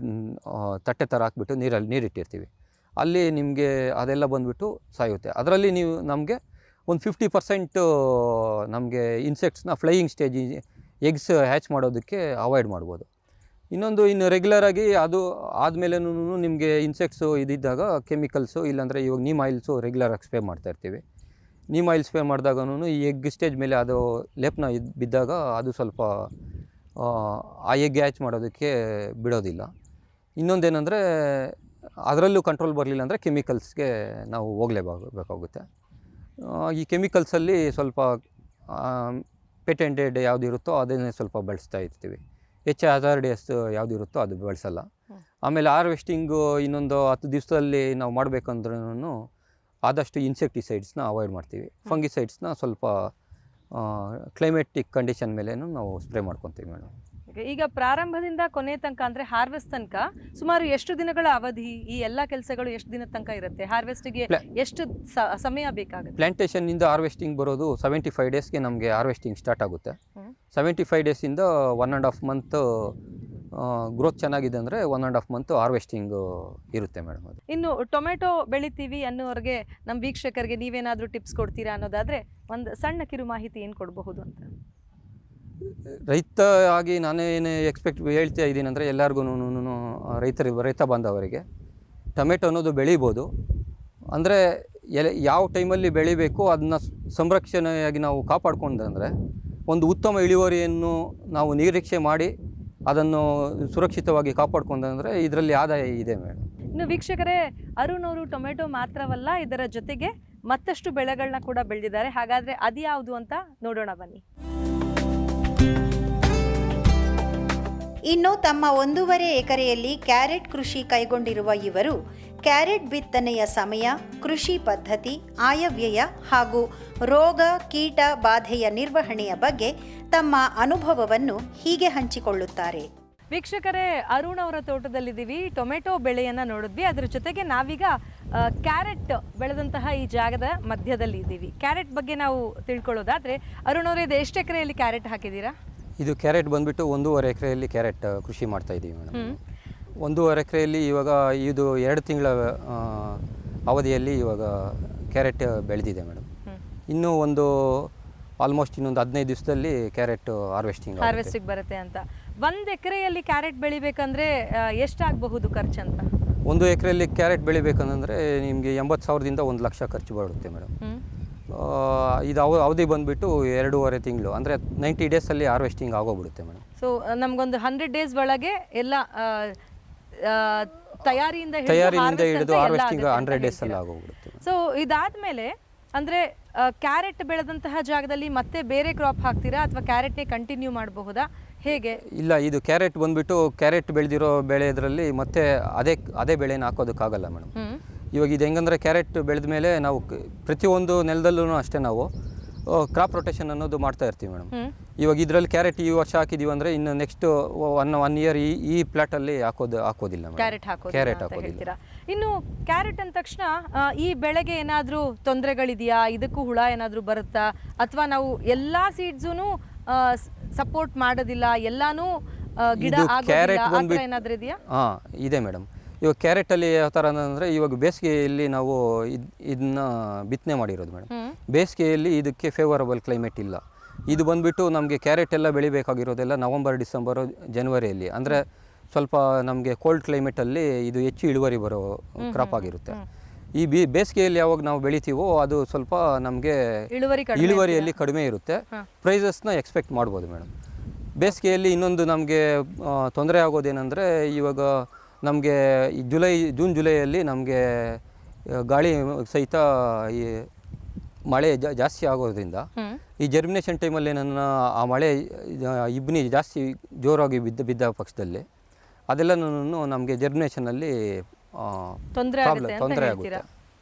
ತಟ್ಟೆ ಥರ ಹಾಕ್ಬಿಟ್ಟು ನೀರಿಟ್ಟಿರ್ತೀವಿ. ಅಲ್ಲಿ ನಿಮಗೆ ಅದೆಲ್ಲ ಬಂದುಬಿಟ್ಟು ಸಾಯುತ್ತೆ. ಅದರಲ್ಲಿ ನೀವು ನಮಗೆ ಒಂದು 50% ನಮಗೆ ಇನ್ಸೆಕ್ಟ್ಸ್ನ ಫ್ಲೈಯಿಂಗ್ ಸ್ಟೇಜ್ ಎಗ್ಸ್ ಹ್ಯಾಚ್ ಮಾಡೋದಕ್ಕೆ ಅವಾಯ್ಡ್ ಮಾಡ್ಬೋದು. ಇನ್ನು ರೆಗ್ಯುಲರಾಗಿ ಅದು ಆದಮೇಲೆನೂ ನಿಮಗೆ ಇನ್ಸೆಕ್ಟ್ಸು ಇದ್ದಿದ್ದಾಗ ಕೆಮಿಕಲ್ಸು ಇಲ್ಲಾಂದರೆ ಇವಾಗ ನೀಮ್ ಆಯಿಲ್ಸು ರೆಗ್ಯುಲರಾಗಿ ಸ್ಪ್ರೇ ಮಾಡ್ತಾಯಿರ್ತೀವಿ. ನೀಮ್ ಆಯಿಲ್ ಸ್ಪ್ರೇ ಮಾಡಿದಾಗೂ ಈ ಎಗ್ ಸ್ಟೇಜ್ ಮೇಲೆ ಅದು ಲೇಪನ ಬಿದ್ದಾಗ ಅದು ಸ್ವಲ್ಪ ಆ ಎಗ್ ಹ್ಯಾಚ್ ಮಾಡೋದಕ್ಕೆ ಬಿಡೋದಿಲ್ಲ. ಇನ್ನೊಂದೇನೆಂದರೆ ಅದರಲ್ಲೂ ಕಂಟ್ರೋಲ್ ಬರಲಿಲ್ಲ ಅಂದರೆ ಕೆಮಿಕಲ್ಸ್ಗೆ ನಾವು ಹೋಗಲೇಬೇಕಾಗುತ್ತೆ. ಈ ಕೆಮಿಕಲ್ಸಲ್ಲಿ ಸ್ವಲ್ಪ ಪೇಟೆಂಟೆಡ್ ಯಾವುದಿರುತ್ತೋ ಅದನ್ನೇ ಸ್ವಲ್ಪ ಬಳಸ್ತಾ ಇರ್ತೀವಿ. ಹೆಚ್ಚು ಹಜಾರ್ಡಿಯಸ್ ಯಾವುದಿರುತ್ತೋ ಅದು ಬಳಸಲ್ಲ. ಆಮೇಲೆ ಹಾರ್ವೆಸ್ಟಿಂಗು ಇನ್ನೊಂದು 10 ದಿವಸದಲ್ಲಿ ನಾವು ಮಾಡಬೇಕಂದ್ರೂ ಆದಷ್ಟು ಇನ್ಸೆಕ್ಟಿಸೈಡ್ಸ್ನ ಅವಾಯ್ಡ್ ಮಾಡ್ತೀವಿ. ಫಂಗಿಸೈಡ್ಸ್ನ ಸ್ವಲ್ಪ ಕ್ಲೈಮೇಟಿಕ್ ಕಂಡೀಷನ್ ಮೇಲೇನು ನಾವು ಸ್ಪ್ರೇ ಮಾಡ್ಕೊತೀವಿ ಮೇಡಮ್. ಈಗ ಪ್ರಾರಂಭದಿಂದ ಕೊನೆ ತನಕ ಅಂದರೆ ಹಾರ್ವೆಸ್ಟ್ ತನಕ ಸುಮಾರು ಎಷ್ಟು ದಿನಗಳ ಅವಧಿ? ಈ ಎಲ್ಲ ಕೆಲಸಗಳು ಎಷ್ಟು ದಿನದ ತನಕ ಇರುತ್ತೆ? ಹಾರ್ವೆಸ್ಟಿಗೆ ಎಷ್ಟು ಸಮಯ ಬೇಕಾಗುತ್ತೆ? ಪ್ಲಾಂಟೇಷನ್ನಿಂದ ಹಾರ್ವೆಸ್ಟಿಂಗ್ ಬರೋದು 75 ಡೇಸ್ಗೆ ನಮಗೆ ಹಾರ್ವೆಸ್ಟಿಂಗ್ ಸ್ಟಾರ್ಟ್ ಆಗುತ್ತೆ. 75 ಡೇಸಿಂದ 1.5 ಮಂತ್ ಗ್ರೋತ್ ಚೆನ್ನಾಗಿದೆ ಅಂದರೆ 1.5 ಮಂತ್ ಹಾರ್ವೆಸ್ಟಿಂಗ್ ಇರುತ್ತೆ ಮೇಡಮ್. ಅದು ಇನ್ನು ಟೊಮೆಟೊ ಬೆಳಿತೀವಿ ಅನ್ನೋರಿಗೆ, ನಮ್ಮ ವೀಕ್ಷಕರಿಗೆ ನೀವೇನಾದರೂ ಟಿಪ್ಸ್ ಕೊಡ್ತೀರಾ ಅನ್ನೋದಾದರೆ ಒಂದು ಸಣ್ಣ ಕಿರು ಮಾಹಿತಿ ಏನು ಕೊಡಬಹುದು ಅಂತ? ರೈತ ಆಗಿ ನಾನೇನು ಹೇಳ್ತಾ ಇದ್ದೀನಿ ಅಂದರೆ ಎಲ್ಲರಿಗೂ ರೈತ ಬಾಂಧವರಿಗೆ ಟೊಮೆಟೊ ಅನ್ನೋದು ಬೆಳಿಬೋದು. ಅಂದರೆ ಯಾವ ಟೈಮಲ್ಲಿ ಬೆಳಿಬೇಕು ಅದನ್ನ ಸಂರಕ್ಷಣೆಯಾಗಿ ನಾವು ಕಾಪಾಡ್ಕೊಂಡ್ರೆ ಒಂದು ಉತ್ತಮ ಇಳುವರಿಯನ್ನು ನಾವು ನಿರೀಕ್ಷೆ ಮಾಡಿ ಅದನ್ನು ಸುರಕ್ಷಿತವಾಗಿ ಕಾಪಾಡ್ಕೊಂಡ್ರೆ ಇದರಲ್ಲಿ ಆದಾಯ ಇದೆ ಮೇಡಮ್. ಇನ್ನು ವೀಕ್ಷಕರೇ, ಅರುಣ್ ಅವರು ಟೊಮೆಟೊ ಮಾತ್ರವಲ್ಲ, ಇದರ ಜೊತೆಗೆ ಮತ್ತಷ್ಟು ಬೆಳೆಗಳನ್ನ ಕೂಡ ಬೆಳೆದಿದ್ದಾರೆ. ಹಾಗಾದರೆ ಅದು ಯಾವುದು ಅಂತ ನೋಡೋಣ ಬನ್ನಿ. ಇನ್ನು ತಮ್ಮ 1.5 ಎಕರೆಯಲ್ಲಿ ಕ್ಯಾರೆಟ್ ಕೃಷಿ ಕೈಗೊಂಡಿರುವ ಇವರು ಕ್ಯಾರೆಟ್ ಬಿತ್ತನೆಯ ಸಮಯ, ಕೃಷಿ ಪದ್ಧತಿ, ಆಯವ್ಯಯ ಹಾಗೂ ರೋಗ ಕೀಟ ಬಾಧೆಯ ನಿರ್ವಹಣೆಯ ಬಗ್ಗೆ ತಮ್ಮ ಅನುಭವವನ್ನು ಹೀಗೆ ಹಂಚಿಕೊಳ್ಳುತ್ತಾರೆ. ವೀಕ್ಷಕರೇ, ಅರುಣ್ ಅವರ ತೋಟದಲ್ಲಿದ್ದೀವಿ. ಟೊಮೆಟೊ ಬೆಳೆಯನ್ನು ನೋಡಿದ್ವಿ. ಅದರ ಜೊತೆಗೆ ನಾವೀಗ ಕ್ಯಾರೆಟ್ ಬೆಳೆದಂತಹ ಈ ಜಾಗದ ಮಧ್ಯದಲ್ಲಿ ಇದ್ದೀವಿ. ಕ್ಯಾರೆಟ್ ಬಗ್ಗೆ ನಾವು ತಿಳ್ಕೊಳ್ಳೋದಾದರೆ, ಅರುಣ್ ಅವರೇ, ಇದು ಎಷ್ಟು ಎಕರೆಯಲ್ಲಿ ಕ್ಯಾರೆಟ್ ಹಾಕಿದ್ದೀರಾ? ಇದು ಕ್ಯಾರೆಟ್ ಬಂದುಬಿಟ್ಟು 1.5 ಎಕರೆಯಲ್ಲಿ ಕ್ಯಾರೆಟ್ ಕೃಷಿ ಮಾಡ್ತಾ ಇದ್ದೀವಿ ಮೇಡಮ್. 1.5 ಎಕರೆಯಲ್ಲಿ ಇವಾಗ ಇದು 2 ತಿಂಗಳ ಅವಧಿಯಲ್ಲಿ ಇವಾಗ ಕ್ಯಾರೆಟ್ ಬೆಳೆದಿದೆ ಮೇಡಮ್. ಇನ್ನೂ ಆಲ್ಮೋಸ್ಟ್ ಇನ್ನೊಂದು 15 ದಿವಸದಲ್ಲಿ ಕ್ಯಾರೆಟ್ ಹಾರ್ವೆಸ್ಟಿಂಗ್ ಬರುತ್ತೆ ಅಂತ. 1 ಎಕರೆಯಲ್ಲಿ ಕ್ಯಾರೆಟ್ ಬೆಳಿಬೇಕಂದ್ರೆ ಎಷ್ಟಾಗಬಹುದು ಖರ್ಚಂತ? 1 ಎಕರೆಯಲ್ಲಿ ಕ್ಯಾರೆಟ್ ಬೆಳಿಬೇಕಂದ್ರೆ ನಿಮಗೆ 80,000ದಿಂದ 1 ಲಕ್ಷ ಖರ್ಚು ಬರುತ್ತೆ ಮೇಡಮ್. ಇದು ಅವಧಿ ಬಂದುಬಿಟ್ಟು 2.5 ತಿಂಗಳು, ಅಂದರೆ 90 ಡೇಸಲ್ಲಿ ಹಾರ್ವೆಸ್ಟಿಂಗ್ ಆಗೋಗ್ಬಿಡುತ್ತೆ ಮೇಡಮ್. ಸೊ ನಮಗೊಂದು 100 ಡೇಸ್ ಒಳಗೆ ಎಲ್ಲ ತಯಾರಿಯಿಂದ ಹಿಡಿದು ಹಾರ್ವೆಸ್ಟಿಂಗ್ 100 ಡೇಸಲ್ಲಿ ಆಗೋಗ್ಬಿಡುತ್ತೆ. ಸೊ ಇದಾದಮೇಲೆ ಅಂದರೆ ಕ್ಯಾರೆಟ್ ಬೆಳೆದಂತಹ ಜಾಗದಲ್ಲಿ ಮತ್ತೆ ಬೇರೆ ಕ್ರಾಪ್ ಹಾಕ್ತೀರಾ ಅಥವಾ ಕ್ಯಾರೆಟ್ನೇ ಕಂಟಿನ್ಯೂ ಮಾಡಬಹುದಾ, ಹೇಗೆ? ಇಲ್ಲ, ಇದು ಕ್ಯಾರೆಟ್ ಬಂದುಬಿಟ್ಟು ಕ್ಯಾರೆಟ್ ಬೆಳೆದಿರೋ ಬೆಳೆದ್ರಲ್ಲಿ ಮತ್ತೆ ಅದೇ ಬೆಳೆನ ಹಾಕೋದಕ್ಕಾಗಲ್ಲ ಮೇಡಮ್. ಇವಾಗ ಇದು ಹೆಂಗಂದರೆ ಕ್ಯಾರೆಟ್ ಬೆಳೆದ ಮೇಲೆ ನಾವು ಪ್ರತಿಯೊಂದು ನೆಲದಲ್ಲೂ ಅಷ್ಟೇ ನಾವು ಕ್ರಾಪ್ ರೊಟೇಷನ್ ಅನ್ನೋದು ಮಾಡ್ತಾ ಇರ್ತೀವಿ ಮೇಡಮ್. ಇವಾಗ ಇದರಲ್ಲಿ ಕ್ಯಾರೆಟ್ ಈ ವರ್ಷ ಹಾಕಿದ್ದೀವಿ ಅಂದರೆ ಇನ್ನು ನೆಕ್ಸ್ಟ್ ಒನ್ ಇಯರ್ ಈ ಪ್ಲಾಟಲ್ಲಿ ಹಾಕೋದಿಲ್ಲ ಕ್ಯಾರೆಟ್ ಹಾಕೋದಿಲ್ಲ. ಇನ್ನು ಕ್ಯಾರೆಟ್ ಅಂದ ತಕ್ಷಣ ಈ ಬೆಳೆಗೆ ಏನಾದರೂ ತೊಂದರೆಗಳಿದೆಯಾ? ಇದಕ್ಕೂ ಹುಳ ಏನಾದರೂ ಬರುತ್ತಾ? ಅಥವಾ ನಾವು ಎಲ್ಲ ಸೀಡ್ಸೂ ಸಪೋರ್ಟ್ ಮಾಡೋದಿಲ್ಲ, ಎಲ್ಲಾನು ಗಿಡ ಆಗೋದಿಲ್ಲ, ಏನಾದರೂ ಇದೆಯಾ? ಇದೆ ಮೇಡಮ್. ಇವಾಗ ಕ್ಯಾರೆಟಲ್ಲಿ ಯಾವ ಥರ ಅಂದರೆ, ಇವಾಗ ಬೇಸಿಗೆಯಲ್ಲಿ ನಾವು ಇದನ್ನ ಬಿತ್ತನೆ ಮಾಡಿರೋದು ಮೇಡಮ್. ಬೇಸಿಗೆಯಲ್ಲಿ ಇದಕ್ಕೆ ಫೇವರಬಲ್ ಕ್ಲೈಮೇಟ್ ಇಲ್ಲ. ಇದು ಬಂದುಬಿಟ್ಟು ನಮಗೆ ಕ್ಯಾರೆಟ್ ಎಲ್ಲ ಬೆಳಿಬೇಕಾಗಿರೋದೆಲ್ಲ ನವಂಬರ್, ಡಿಸೆಂಬರು, ಜನವರಿಯಲ್ಲಿ, ಅಂದರೆ ಸ್ವಲ್ಪ ನಮಗೆ ಕೋಲ್ಡ್ ಕ್ಲೈಮೇಟಲ್ಲಿ ಇದು ಹೆಚ್ಚು ಇಳುವರಿ ಬರೋ ಕ್ರಾಪ್ ಆಗಿರುತ್ತೆ. ಈ ಬೇಸಿಗೆಯಲ್ಲಿ ಯಾವಾಗ ನಾವು ಬೆಳಿತೀವೋ ಅದು ಸ್ವಲ್ಪ ನಮಗೆ ಇಳುವರಿಯಲ್ಲಿ ಕಡಿಮೆ ಇರುತ್ತೆ. ಪ್ರೈಸಸ್ನ ಎಕ್ಸ್ಪೆಕ್ಟ್ ಮಾಡ್ಬೋದು ಮೇಡಮ್. ಬೇಸಿಗೆಯಲ್ಲಿ ಇನ್ನೊಂದು ನಮಗೆ ತೊಂದರೆ ಆಗೋದೇನೆಂದರೆ, ಇವಾಗ ನಮಗೆ ಜೂನ್ ಜುಲೈಯಲ್ಲಿ ನಮಗೆ ಗಾಳಿ ಸಹಿತ ಈ ಮಳೆ ಜಾಸ್ತಿ ಆಗೋದ್ರಿಂದ ಈ ಜರ್ಮಿನೇಷನ್ ಟೈಮಲ್ಲಿ ಆ ಮಳೆ ಇಬ್ಬನಿ ಜಾಸ್ತಿ ಜೋರಾಗಿ ಬಿದ್ದ ಪಕ್ಷದಲ್ಲಿ ಅದೆಲ್ಲನೂ ನಮಗೆ ಜರ್ಮಿನೇಷನಲ್ಲಿ ತೊಂದರೆ ಆಗುತ್ತೆ.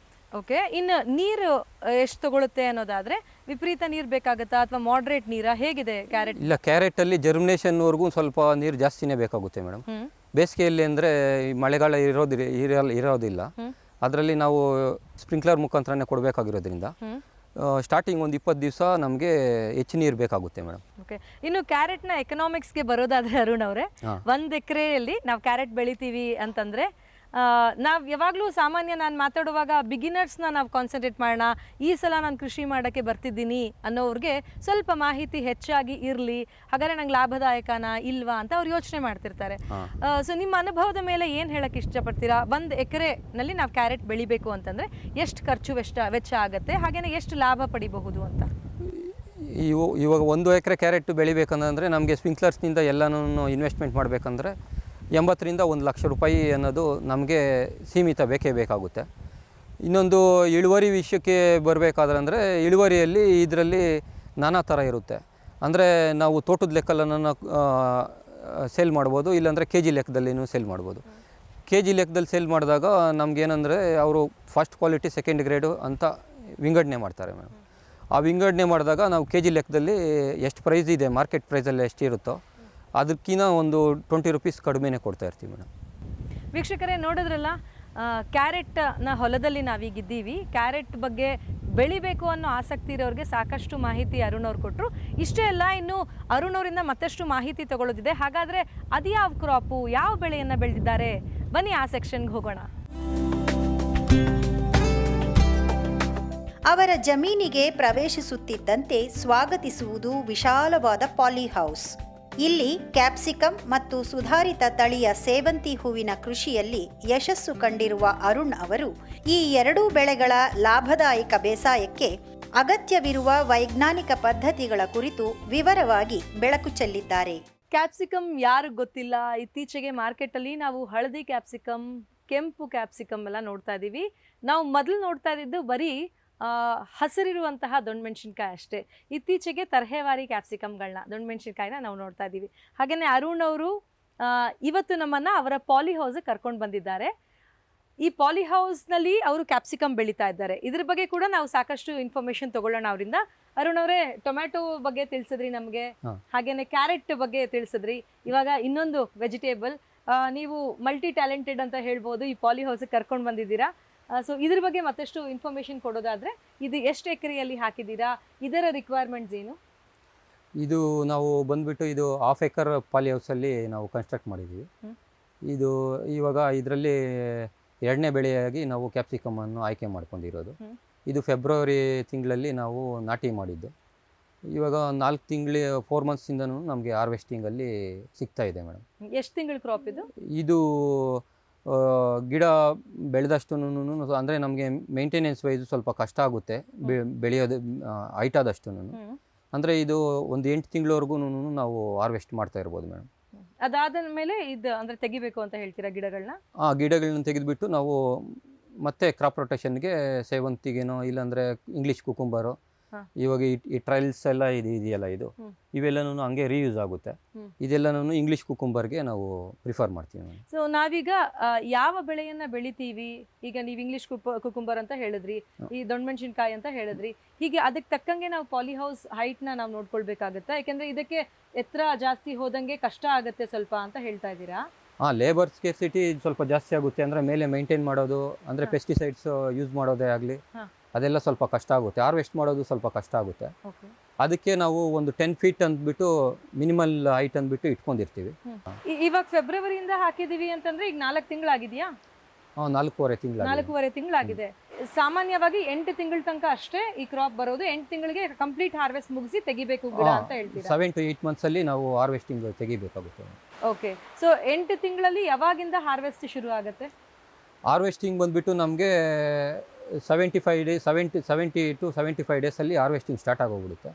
ಓಕೆ, ಇನ್ನು ನೀರು ಎಷ್ಟು ತಗೊಳುತ್ತೆ ಅನ್ನೋದಾದರೆ ವಿಪರೀತ ನೀರು ಬೇಕಾಗುತ್ತಾ ಅಥವಾ ಮಾಡ್ರೇಟ್ ನೀರಾ, ಹೇಗಿದೆ ಕ್ಯಾರೆಟ್? ಇಲ್ಲ, ಕ್ಯಾರೆಟಲ್ಲಿ ಜರ್ಮಿನೇಷನ್ವರೆಗೂ ಸ್ವಲ್ಪ ನೀರು ಜಾಸ್ತಿನೇ ಬೇಕಾಗುತ್ತೆ ಮೇಡಮ್. ಬೇಸಿಗೆಯಲ್ಲಿ ಅಂದರೆ ಮಳೆಗಾಲ ಇರೋದಿಲ್ಲ, ಅದರಲ್ಲಿ ನಾವು ಸ್ಪ್ರಿಂಕ್ಲರ್ ಮುಖಾಂತರನೇ ಕೊಡಬೇಕಾಗಿರೋದ್ರಿಂದ ಸ್ಟಾರ್ಟಿಂಗ್ ಒಂದು 20 ದಿವಸ ನಮಗೆ ಹೆಚ್ಚು ನೀರು ಬೇಕಾಗುತ್ತೆ ಮೇಡಮ್. ಓಕೆ, ಇನ್ನು ಕ್ಯಾರೆಟ್ನ ಎಕನಾಮಿಕ್ಸ್ಗೆ ಬರೋದಾದರೆ ಅರುಣ್ ಅವರೇ, 1 ಎಕರೆಯಲ್ಲಿ ನಾವು ಕ್ಯಾರೆಟ್ ಬೆಳಿತೀವಿ ಅಂತಂದರೆ ನಾವು ಯಾವಾಗಲೂ ಸಾಮಾನ್ಯ ನಾನು ಮಾತಾಡುವಾಗ ಬಿಗಿನರ್ಸ್ನ ನಾವು ಕಾನ್ಸಂಟ್ರೇಟ್ ಮಾಡೋಣ, ಈ ಸಲ ನಾನು ಕೃಷಿ ಮಾಡೋಕ್ಕೆ ಬರ್ತಿದ್ದೀನಿ ಅನ್ನೋರಿಗೆ ಸ್ವಲ್ಪ ಮಾಹಿತಿ ಹೆಚ್ಚಾಗಿ ಇರಲಿ, ಹಾಗಾದರೆ ನಂಗೆ ಲಾಭದಾಯಕನಾ ಇಲ್ವಾ ಅಂತ ಅವ್ರು ಯೋಚನೆ ಮಾಡ್ತಿರ್ತಾರೆ. ಸೊ ನಿಮ್ಮ ಅನುಭವದ ಮೇಲೆ ಏನು ಹೇಳೋಕ್ಕೆ ಇಷ್ಟಪಡ್ತೀರಾ? 1 ಎಕರೆನಲ್ಲಿ ನಾವು ಕ್ಯಾರೆಟ್ ಬೆಳಿಬೇಕು ಅಂತಂದರೆ ಎಷ್ಟು ಖರ್ಚು ವೆಚ್ಚ ಆಗುತ್ತೆ, ಹಾಗೆಯೇ ಎಷ್ಟು ಲಾಭ ಪಡಿಬಹುದು ಅಂತ? ಇವಾಗ 1 ಎಕರೆ ಕ್ಯಾರೆಟ್ ಬೆಳಿಬೇಕಂದ್ರೆ ನಮಗೆ ಸ್ಪ್ರಿಂಕ್ಲರ್ಸ್ನಿಂದ ಎಲ್ಲನೂ ಇನ್ವೆಸ್ಟ್ಮೆಂಟ್ ಮಾಡಬೇಕಂದ್ರೆ 80ರಿಂದ 1 ಲಕ್ಷ ರೂಪಾಯಿ ಅನ್ನೋದು ನಮಗೆ ಸೀಮಿತ ಬೇಕಾಗುತ್ತೆ. ಇನ್ನೊಂದು ಇಳುವರಿ ವಿಷಯಕ್ಕೆ ಬರಬೇಕಾದ್ರೆ ಇಳುವರಿಯಲ್ಲಿ ಇದರಲ್ಲಿ ನಾನಾ ಥರ ಇರುತ್ತೆ. ಅಂದರೆ ನಾವು ತೋಟದ ಲೆಕ್ಕಲ್ಲನ್ನು ಸೇಲ್ ಮಾಡ್ಬೋದು, ಇಲ್ಲಾಂದರೆ KG ಲೆಕ್ಕದಲ್ಲಿನೂ ಸೇಲ್ ಮಾಡ್ಬೋದು. KG ಲೆಕ್ಕದಲ್ಲಿ ಸೇಲ್ ಮಾಡಿದಾಗ ನಮಗೇನೆಂದರೆ ಅವರು ಫಸ್ಟ್ ಕ್ವಾಲಿಟಿ, ಸೆಕೆಂಡ್ ಗ್ರೇಡು ಅಂತ ವಿಂಗಡಣೆ ಮಾಡ್ತಾರೆ ಮೇಡಮ್. ಆ ವಿಂಗಡಣೆ ಮಾಡಿದಾಗ ನಾವು KG ಲೆಕ್ಕದಲ್ಲಿ ಎಷ್ಟು ಪ್ರೈಸ್ ಇದೆ, ಮಾರ್ಕೆಟ್ ಪ್ರೈಸಲ್ಲಿ ಎಷ್ಟು ಇರುತ್ತೋ ಅದಕ್ಕಿಂತ ಒಂದು 20 ರೂಪೀಸ್ ಕಡಿಮೆನೇ ಕೊಡ್ತಾ ಇರ್ತೀವಿ ಮೇಡಮ್. ವೀಕ್ಷಕರೇ, ನೋಡಿದ್ರಲ್ಲ, ಕ್ಯಾರೆಟ್ನ ಹೊಲದಲ್ಲಿ ನಾವೀಗಿದ್ದೀವಿ. ಕ್ಯಾರೆಟ್ ಬಗ್ಗೆ ಬೆಳಿಬೇಕು ಅನ್ನೋ ಆಸಕ್ತಿ ಇರೋರಿಗೆ ಸಾಕಷ್ಟು ಮಾಹಿತಿ ಅರುಣ್ ಅವ್ರು ಕೊಟ್ಟರು. ಇಷ್ಟೇ ಅಲ್ಲ, ಇನ್ನು ಅರುಣ್ ಅವರಿಂದ ಮತ್ತಷ್ಟು ಮಾಹಿತಿ ತಗೊಳ್ಳೋದಿದೆ. ಹಾಗಾದರೆ ಅದು ಯಾವ ಕ್ರಾಪು, ಯಾವ ಬೆಳೆಯನ್ನು ಬೆಳೆದಿದ್ದಾರೆ, ಬನ್ನಿ ಆ ಸೆಕ್ಷನ್ಗೆ ಹೋಗೋಣ. ಅವರ ಜಮೀನಿಗೆ ಪ್ರವೇಶಿಸುತ್ತಿದ್ದಂತೆ ಸ್ವಾಗತಿಸುವುದು ವಿಶಾಲವಾದ ಪಾಲಿಹೌಸ್. ಇಲ್ಲಿ ಕ್ಯಾಪ್ಸಿಕಮ್ ಮತ್ತು ಸುಧಾರಿತ ತಳಿಯ ಸೇವಂತಿ ಹೂವಿನ ಕೃಷಿಯಲ್ಲಿ ಯಶಸ್ಸು ಕಂಡಿರುವ ಅರುಣ್ ಅವರು ಈ 2 ಬೆಳೆಗಳ ಲಾಭದಾಯಕ ಬೇಸಾಯಕ್ಕೆ ಅಗತ್ಯವಿರುವ ವೈಜ್ಞಾನಿಕ ಪದ್ಧತಿಗಳ ಕುರಿತು ವಿವರವಾಗಿ ಬೆಳಕು ಚೆಲ್ಲಿದ್ದಾರೆ. ಕ್ಯಾಪ್ಸಿಕಮ್ ಯಾರಿಗೆ ಗೊತ್ತಿಲ್ಲ? ಇತ್ತೀಚೆಗೆ ಮಾರ್ಕೆಟಲ್ಲಿ ನಾವು ಹಳದಿ ಕ್ಯಾಪ್ಸಿಕಮ್, ಕೆಂಪು ಕ್ಯಾಪ್ಸಿಕಮ್ ಎಲ್ಲ ನೋಡ್ತಾ ಇದ್ದೀವಿ. ನಾವು ಮೊದಲು ನೋಡ್ತಾ ಇದ್ದಿದ್ದು ಬರೀ ಹಸಿರಿರುವಂತಹ ದೊಣ್ಣಮೆಣಸಿನ್ಕಾಯಿ ಅಷ್ಟೇ. ಇತ್ತೀಚೆಗೆ ತರಹೇವಾರಿ ಕ್ಯಾಪ್ಸಿಕಮ್ಗಳನ್ನ, ದೊಣ್ಣಮೆಣಸಿನ್ಕಾಯಿನ ನಾವು ನೋಡ್ತಾ ಇದ್ದೀವಿ. ಹಾಗೆಯೇ ಅರುಣ್ ಅವರು ಇವತ್ತು ನಮ್ಮನ್ನು ಅವರ ಪಾಲಿ ಹೌಸ್ಗೆ ಕರ್ಕೊಂಡು ಬಂದಿದ್ದಾರೆ. ಈ ಪಾಲಿ ಹೌಸ್ನಲ್ಲಿ ಅವರು ಕ್ಯಾಪ್ಸಿಕಮ್ ಬೆಳೀತಾ ಇದ್ದಾರೆ. ಇದ್ರ ಬಗ್ಗೆ ಕೂಡ ನಾವು ಸಾಕಷ್ಟು ಇನ್ಫಾರ್ಮೇಶನ್ ತಗೊಳ್ಳೋಣ ಅವರಿಂದ. ಅರುಣ್ ಅವರೇ, ಟೊಮ್ಯಾಟೊ ಬಗ್ಗೆ ತಿಳಿಸಿದ್ರಿ ನಮಗೆ, ಹಾಗೇನೆ ಕ್ಯಾರೆಟ್ ಬಗ್ಗೆ ತಿಳಿಸಿದ್ರಿ. ಇವಾಗ ಇನ್ನೊಂದು ವೆಜಿಟೇಬಲ್, ನೀವು ಮಲ್ಟಿ ಟ್ಯಾಲೆಂಟೆಡ್ ಅಂತ ಹೇಳ್ಬೋದು, ಈ ಪಾಲಿ ಹೌಸ್ಗೆ ಕರ್ಕೊಂಡು ಬಂದಿದ್ದೀರಾ. ಸೊ ಇದ್ರ ಬಗ್ಗೆ ಮತ್ತಷ್ಟು ಇನ್ಫಾರ್ಮೇಶನ್ ಕೊಡೋದಾದ್ರೆ, ಇದು ಎಷ್ಟು ಎಕರೆಯಲ್ಲಿ ಹಾಕಿದ್ದೀರಾ, ಇದರ ರಿಕ್ವೈರ್ಮೆಂಟ್ಸ್ ಏನು? ಇದು ನಾವು ಬಂದ್ಬಿಟ್ಟು ಇದು 1/2 ಎಕರ್ ಪಾಲಿ ಹೌಸಲ್ಲಿ ನಾವು ಕನ್ಸ್ಟ್ರಕ್ಟ್ ಮಾಡಿದ್ದೀವಿ. ಇದು ಇವಾಗ ಇದರಲ್ಲಿ 2ನೇ ಬೆಳೆಯಾಗಿ ನಾವು ಕ್ಯಾಪ್ಸಿಕಮನ್ನು ಆಯ್ಕೆ ಮಾಡ್ಕೊಂಡಿರೋದು. ಇದು ಫೆಬ್ರವರಿ ತಿಂಗಳಲ್ಲಿ ನಾವು ನಾಟಿ ಮಾಡಿದ್ದು. ಇವಾಗ 4 ತಿಂಗಳು 4 ಮಂತ್ಸಿಂದನೂ ನಮಗೆ ಹಾರ್ವೆಸ್ಟಿಂಗಲ್ಲಿ ಸಿಗ್ತಾ ಇದೆ ಮೇಡಮ್. ಎಷ್ಟು ತಿಂಗಳ ಕ್ರಾಪ್ ಇದು? ಇದು ಗಿಡ ಬೆಳೆದಷ್ಟು ಅಂದರೆ ನಮಗೆ ಮೇಂಟೆನೆನ್ಸ್ ವೈಸು ಸ್ವಲ್ಪ ಕಷ್ಟ ಆಗುತ್ತೆ ಬೆಳೆಯೋದು ಹೈಟ್ ಆದಷ್ಟು. ಅಂದರೆ ಇದು ಒಂದು 8 ತಿಂಗಳವರೆಗೂ ನಾವು ಹಾರ್ವೆಸ್ಟ್ ಮಾಡ್ತಾ ಇರ್ಬೋದು ಮೇಡಮ್. ಅದಾದ ಮೇಲೆ ಇದು ಅಂದರೆ ತೆಗಿಬೇಕು ಅಂತ ಹೇಳ್ತೀರಾ ಗಿಡಗಳನ್ನ? ಗಿಡಗಳನ್ನ ತೆಗೆದುಬಿಟ್ಟು ನಾವು ಮತ್ತೆ ಕ್ರಾಪ್ ರೊಟೇಷನ್ಗೆ ಸೇವಂತಿಗೆನೋ ಇಲ್ಲಾಂದರೆ ಇಂಗ್ಲೀಷ್ ಕುಕುಂಬರು, ಇವಾಗ ಈ ಟ್ರೈಲ್ಸ್ ಎಲ್ಲ ಇದೆಯಲ್ಲ, ಇದು ಇವೆಲ್ಲನೂ ಹಂಗೆ ರೀಯೂಸ್ ಆಗುತ್ತೆ. ಇದೆಲ್ಲನೂ ಇಂಗ್ಲೀಷ್ ಕುಕುಂಬರ್ಗೆ ನಾವು ಪ್ರಿಫರ್ ಮಾಡ್ತೀವಿ. ಸೊ ನಾವೀಗ ಯಾವ ಬೆಳೆಯನ್ನ ಬೆಳಿತೀವಿ? ಈಗ ನೀವು ಇಂಗ್ಲೀಷ್ ಕುಕುಂಬರ್ ಅಂತ ಹೇಳಿದ್ರಿ, ಈ ದೊಣ್ಣಮೆಣಸಿನಕಾಯಿ ಅಂತ ಹೇಳಿದ್ರಿ, ಹೀಗೆ ಅದಕ್ಕೆ ತಕ್ಕಂಗೆ ನಾವು ಪಾಲಿ ಹೌಸ್ ಹೈಟ್ನ ನಾವು ನೋಡ್ಕೊಳ್ಬೇಕಾಗತ್ತಾ? ಯಾಕೆಂದ್ರೆ ಇದಕ್ಕೆ ಎತ್ತರ ಜಾಸ್ತಿ ಹೋದಂಗೆ ಕಷ್ಟ ಆಗುತ್ತೆ ಸ್ವಲ್ಪ ಅಂತ ಹೇಳ್ತಾ ಇದ್ದೀರಾ? ಲೇಬರ್ ಸ್ಕೇರ್ಸಿಟಿ ಸ್ವಲ್ಪ ಜಾಸ್ತಿ ಆಗುತ್ತೆ. ಅಂದರೆ ಮೇಲೆ ಮೇಂಟೈನ್ ಮಾಡೋದು, ಅಂದರೆ ಪೆಸ್ಟಿಸೈಡ್ಸ್ ಯೂಸ್ ಮಾಡೋದೇ ಆಗಲಿ, ಅದೆಲ್ಲ ಸ್ವಲ್ಪ ಕಷ್ಟ ಆಗುತ್ತೆ. ಹಾರ್ವೆಸ್ಟ್ ಮಾಡೋದು ಸ್ವಲ್ಪ ಕಷ್ಟ ಆಗುತ್ತೆ. ಅದಕ್ಕೆ ನಾವು ಒಂದು 10 ಫೀಟ್ ಅಂದ್ಬಿಟ್ಟು ಮಿನಿಮಲ್ ಹೈಟ್ ಅಂದ್ಬಿಟ್ಟು ಇಟ್ಕೊಂಡಿರ್ತೀವಿ. ಇವಾಗ ಫೆಬ್ರವರಿಯಿಂದ ಹಾಕಿದೀವಿ ಅಂತಂದ್ರೆ ಈಗ 4 ತಿಂಗಳಾಗಿದೆಯಾ? 4.5 ತಿಂಗಳಾಗಿದೆ. ಸಾಮಾನ್ಯವಾಗಿ 8 ತಿಂಗಳ ತನಕ ಅಷ್ಟೇ ಈ ಕ್ರಾಪ್ ಬರೋದು. 8 ತಿಂಗಳಿಗೆ ಕಂಪ್ಲೀಟ್ ಹಾರ್ವೆಸ್ಟ್ ಮುಗಿಸಿ ತೆಗಿಬೇಕು ಗಿಡ ಅಂತ ಹೇಳ್ತೀರಾ? 7 to 8 ಮಂತ್ಸ್ ಅಲ್ಲಿ ನಾವು ಹಾರ್ವೆಸ್ಟಿಂಗ್ ತೆಗಿಬೇಕಾಗುತ್ತೆ. ಓಕೆ. ಸೊ 8 ತಿಂಗಳಲ್ಲಿ ಯಾವಾಗಿಂದ ಹಾರ್ವೆಸ್ಟ್ ಶುರು ಆಗುತ್ತೆ? ಹಾರ್ವೆಸ್ಟಿಂಗ್ ಬಂದ್ಬಿಟ್ಟು ನಮಗೆ 70 to 75 ಡೇಸಲ್ಲಿ ಹಾರ್ವೆಸ್ಟಿಂಗ್ ಸ್ಟಾರ್ಟ್ ಆಗೋಗ್ಬಿಡುತ್ತೆ.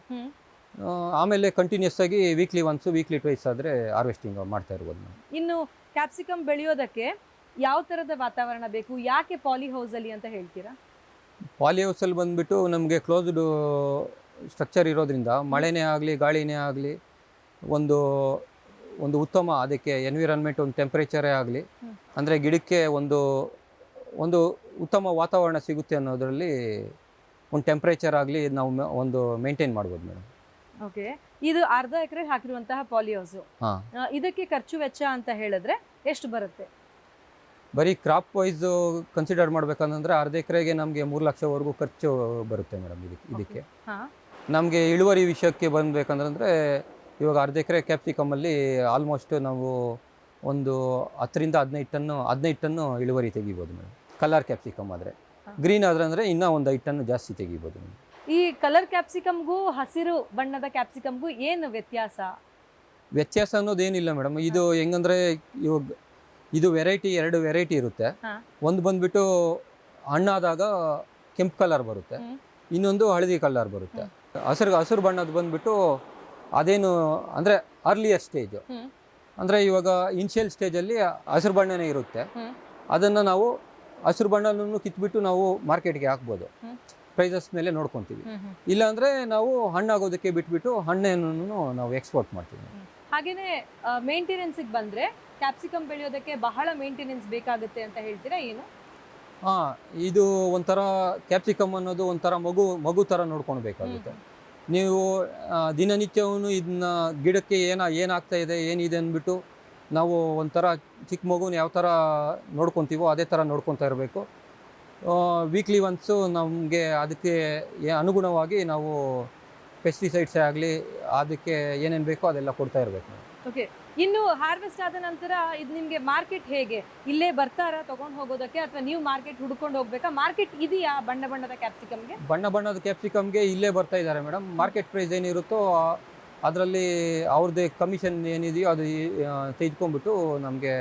ಆಮೇಲೆ ಕಂಟಿನ್ಯೂಸ್ ಆಗಿ ವೀಕ್ಲಿ ಟ್ವೈಸ್ ಆದರೆ ಹಾರ್ವೆಸ್ಟಿಂಗ್ ಮಾಡ್ತಾ ಇರ್ಬೋದು ನಾವು. ಇನ್ನು ಕ್ಯಾಪ್ಸಿಕಮ್ ಬೆಳೆಯೋದಕ್ಕೆ ಯಾವ ಥರದ ವಾತಾವರಣ ಬೇಕು? ಯಾಕೆ ಪಾಲಿ ಹೌಸಲ್ಲಿ ಅಂತ ಹೇಳ್ತೀರಾ? ಪಾಲಿ ಹೌಸಲ್ಲಿ ಬಂದ್ಬಿಟ್ಟು ನಮಗೆ ಕ್ಲೋಸ್ಡ್ ಸ್ಟ್ರಕ್ಚರ್ ಇರೋದ್ರಿಂದ ಮಳೆನೇ ಆಗಲಿ ಗಾಳಿನೇ ಆಗಲಿ ಒಂದು ಉತ್ತಮ ಅದಕ್ಕೆ ಎನ್ವಿರಾನ್ಮೆಂಟ್, ಒಂದು ಟೆಂಪ್ರೇಚರೇ ಆಗಲಿ, ಅಂದರೆ ಗಿಡಕ್ಕೆ ಒಂದು ಉತ್ತಮ ವಾತಾವರಣ ಸಿಗುತ್ತೆ ಅನ್ನೋದರಲ್ಲಿ ಒಂದು ಟೆಂಪ್ರೇಚರ್ ಆಗಲಿ ನಾವು ಒಂದು ಮೇಂಟೈನ್ ಮಾಡ್ಬೋದು ಮೇಡಮ್. ಓಕೆ. ಇದು 1/2 ಎಕರೆ ಹಾಕಿರುವಂತಹ ಪಾಲಿ ಹೌಸು. ಇದಕ್ಕೆ ಖರ್ಚು ವೆಚ್ಚ ಅಂತ ಹೇಳಿದ್ರೆ ಎಷ್ಟು ಬರುತ್ತೆ? ಬರೀ ಕ್ರಾಪ್ ವೈಸ್ ಕನ್ಸಿಡರ್ ಮಾಡ್ಬೇಕಂದ್ರೆ 1/2 ಎಕರೆಗೆ ನಮಗೆ 3 ಲಕ್ಷವರೆಗೂ ಖರ್ಚು ಬರುತ್ತೆ ಮೇಡಮ್. ಇದಕ್ಕೆ ನಮಗೆ ಇಳುವರಿ ವಿಷಯಕ್ಕೆ ಬಂದ್ಬೇಕಂದ್ರೆ ಇವಾಗ 1/2 ಎಕರೆ ಕ್ಯಾಪ್ಸಿಕಮಲ್ಲಿ ಆಲ್ಮೋಸ್ಟ್ ನಾವು ಒಂದು 10 ರಿಂದ 15 ಟನ್ನು ಇಳುವರಿ ತೆಗಿಬೋದು ಮೇಡಮ್. ಕಲರ್ ಕ್ಯಾಪ್ಸಿಕಮ್ ಆದರೆ, ಗ್ರೀನ್ ಆದ್ರೆ ಅಂದರೆ ಇನ್ನೂ ಒಂದು 5 ಟನ್ ಜಾಸ್ತಿ ತೆಗಿಬೋದು ಮೇಡಮ್. ಈ ಕಲರ್ ಕ್ಯಾಪ್ಸಿಕಮ್ಗೂ ಹಸಿರು ಬಣ್ಣದ ಕ್ಯಾಪ್ಸಿಕಮ್ಗೂ ಏನು ವ್ಯತ್ಯಾಸ ಅನ್ನೋದೇನಿಲ್ಲ ಮೇಡಮ್. ಇದು ಹೆಂಗಂದ್ರೆ ಇವಾಗ ಇದು ಎರಡು ವೆರೈಟಿ ಇರುತ್ತೆ. ಒಂದು ಬಂದ್ಬಿಟ್ಟು ಹಣ್ಣಾದಾಗ ಕೆಂಪು ಕಲರ್ ಬರುತ್ತೆ, ಇನ್ನೊಂದು ಹಳದಿ ಕಲರ್ ಬರುತ್ತೆ. ಹಸಿರು ಬಣ್ಣದ ಬಂದ್ಬಿಟ್ಟು ಅದೇನು ಅಂದರೆ ಅರ್ಲಿಯರ್ ಸ್ಟೇಜ್, ಅಂದರೆ ಇವಾಗ ಇನಿಷಿಯಲ್ ಸ್ಟೇಜಲ್ಲಿ ಹಸಿರು ಬಣ್ಣನೇ ಇರುತ್ತೆ. ಅದನ್ನು ನಾವು ಹಸಿರು ಬಣ್ಣನೂ ಕಿತ್ಬಿಟ್ಟು ನಾವು ಮಾರ್ಕೆಟ್ಗೆ ಹಾಕ್ಬೋದು, ಪ್ರೈಸಸ್ ಮೇಲೆ ನೋಡ್ಕೊತೀವಿ. ಇಲ್ಲಾಂದರೆ ನಾವು ಹಣ್ಣಾಗೋದಕ್ಕೆ ಬಿಟ್ಬಿಟ್ಟು ಹಣ್ಣನ್ನು ನಾವು ಎಕ್ಸ್ಪೋರ್ಟ್ ಮಾಡ್ತೀವಿ. ಹಾಗೇನೆ ಮೇಂಟೆನೆನ್ಸಿಗೆ ಬಂದರೆ ಕ್ಯಾಪ್ಸಿಕಮ್ ಬೆಳೆಯೋದಕ್ಕೆ ಬಹಳ ಮೇಂಟೆನೆನ್ಸ್ ಬೇಕಾಗುತ್ತೆ ಅಂತ ಹೇಳ್ತೀರಾ, ಏನು? ಇದು ಒಂಥರ ಕ್ಯಾಪ್ಸಿಕಮ್ ಅನ್ನೋದು ಒಂಥರ ಮಗು ಥರ ನೋಡ್ಕೊಳ್ಬೇಕಾಗುತ್ತೆ. ನೀವು ದಿನನಿತ್ಯವೂ ಇದನ್ನ ಗಿಡಕ್ಕೆ ಏನಾಗ್ತಾ ಇದೆ ಏನಿದೆ ಅಂದ್ಬಿಟ್ಟು ನಾವು ಒಂಥರ ಚಿಕ್ಕ ಮಗುನ ಯಾವ ಥರ ನೋಡ್ಕೊತೀವೋ ಅದೇ ಥರ ನೋಡ್ಕೊತಾ ಇರಬೇಕು. ವೀಕ್ಲಿ ಒನ್ಸು ನಮಗೆ ಅದಕ್ಕೆ ಅನುಗುಣವಾಗಿ ನಾವು ಪೆಸ್ಟಿಸೈಡ್ಸೇ ಆಗಲಿ ಅದಕ್ಕೆ ಏನೇನು ಬೇಕೋ ಅದೆಲ್ಲ ಕೊಡ್ತಾ ಇರಬೇಕು. ಓಕೆ. ಇನ್ನು ಹಾರ್ವೆಸ್ಟ್ ಆದ ನಂತರ ಇದು ನಿಮಗೆ ಮಾರ್ಕೆಟ್ ಹೇಗೆ? ಇಲ್ಲೇ ಬರ್ತಾರಾ ತೊಗೊಂಡು ಹೋಗೋದಕ್ಕೆ, ಅಥವಾ ನೀವು ಮಾರ್ಕೆಟ್ ಹುಡ್ಕೊಂಡು ಹೋಗ್ಬೇಕಾ? ಮಾರ್ಕೆಟ್ ಇದೆಯಾ ಬಣ್ಣದ ಕ್ಯಾಪ್ಸಿಕಮ್ಗೆ? ಬಣ್ಣದ ಕ್ಯಾಪ್ಸಿಕಮ್ಗೆ ಇಲ್ಲೇ ಬರ್ತಾ ಇದ್ದಾರೆ ಮೇಡಮ್. ಮಾರ್ಕೆಟ್ ಪ್ರೈಸ್ ಏನಿರುತ್ತೋ ಅದರಲ್ಲಿ ಅವ್ರದ್ದೇ ಕಮಿಷನ್ ಏನಿದೆಯೋ ಅದು ತೆಗೆದುಕೊಂಡ್ಬಿಟ್ಟು ನಮಗೆ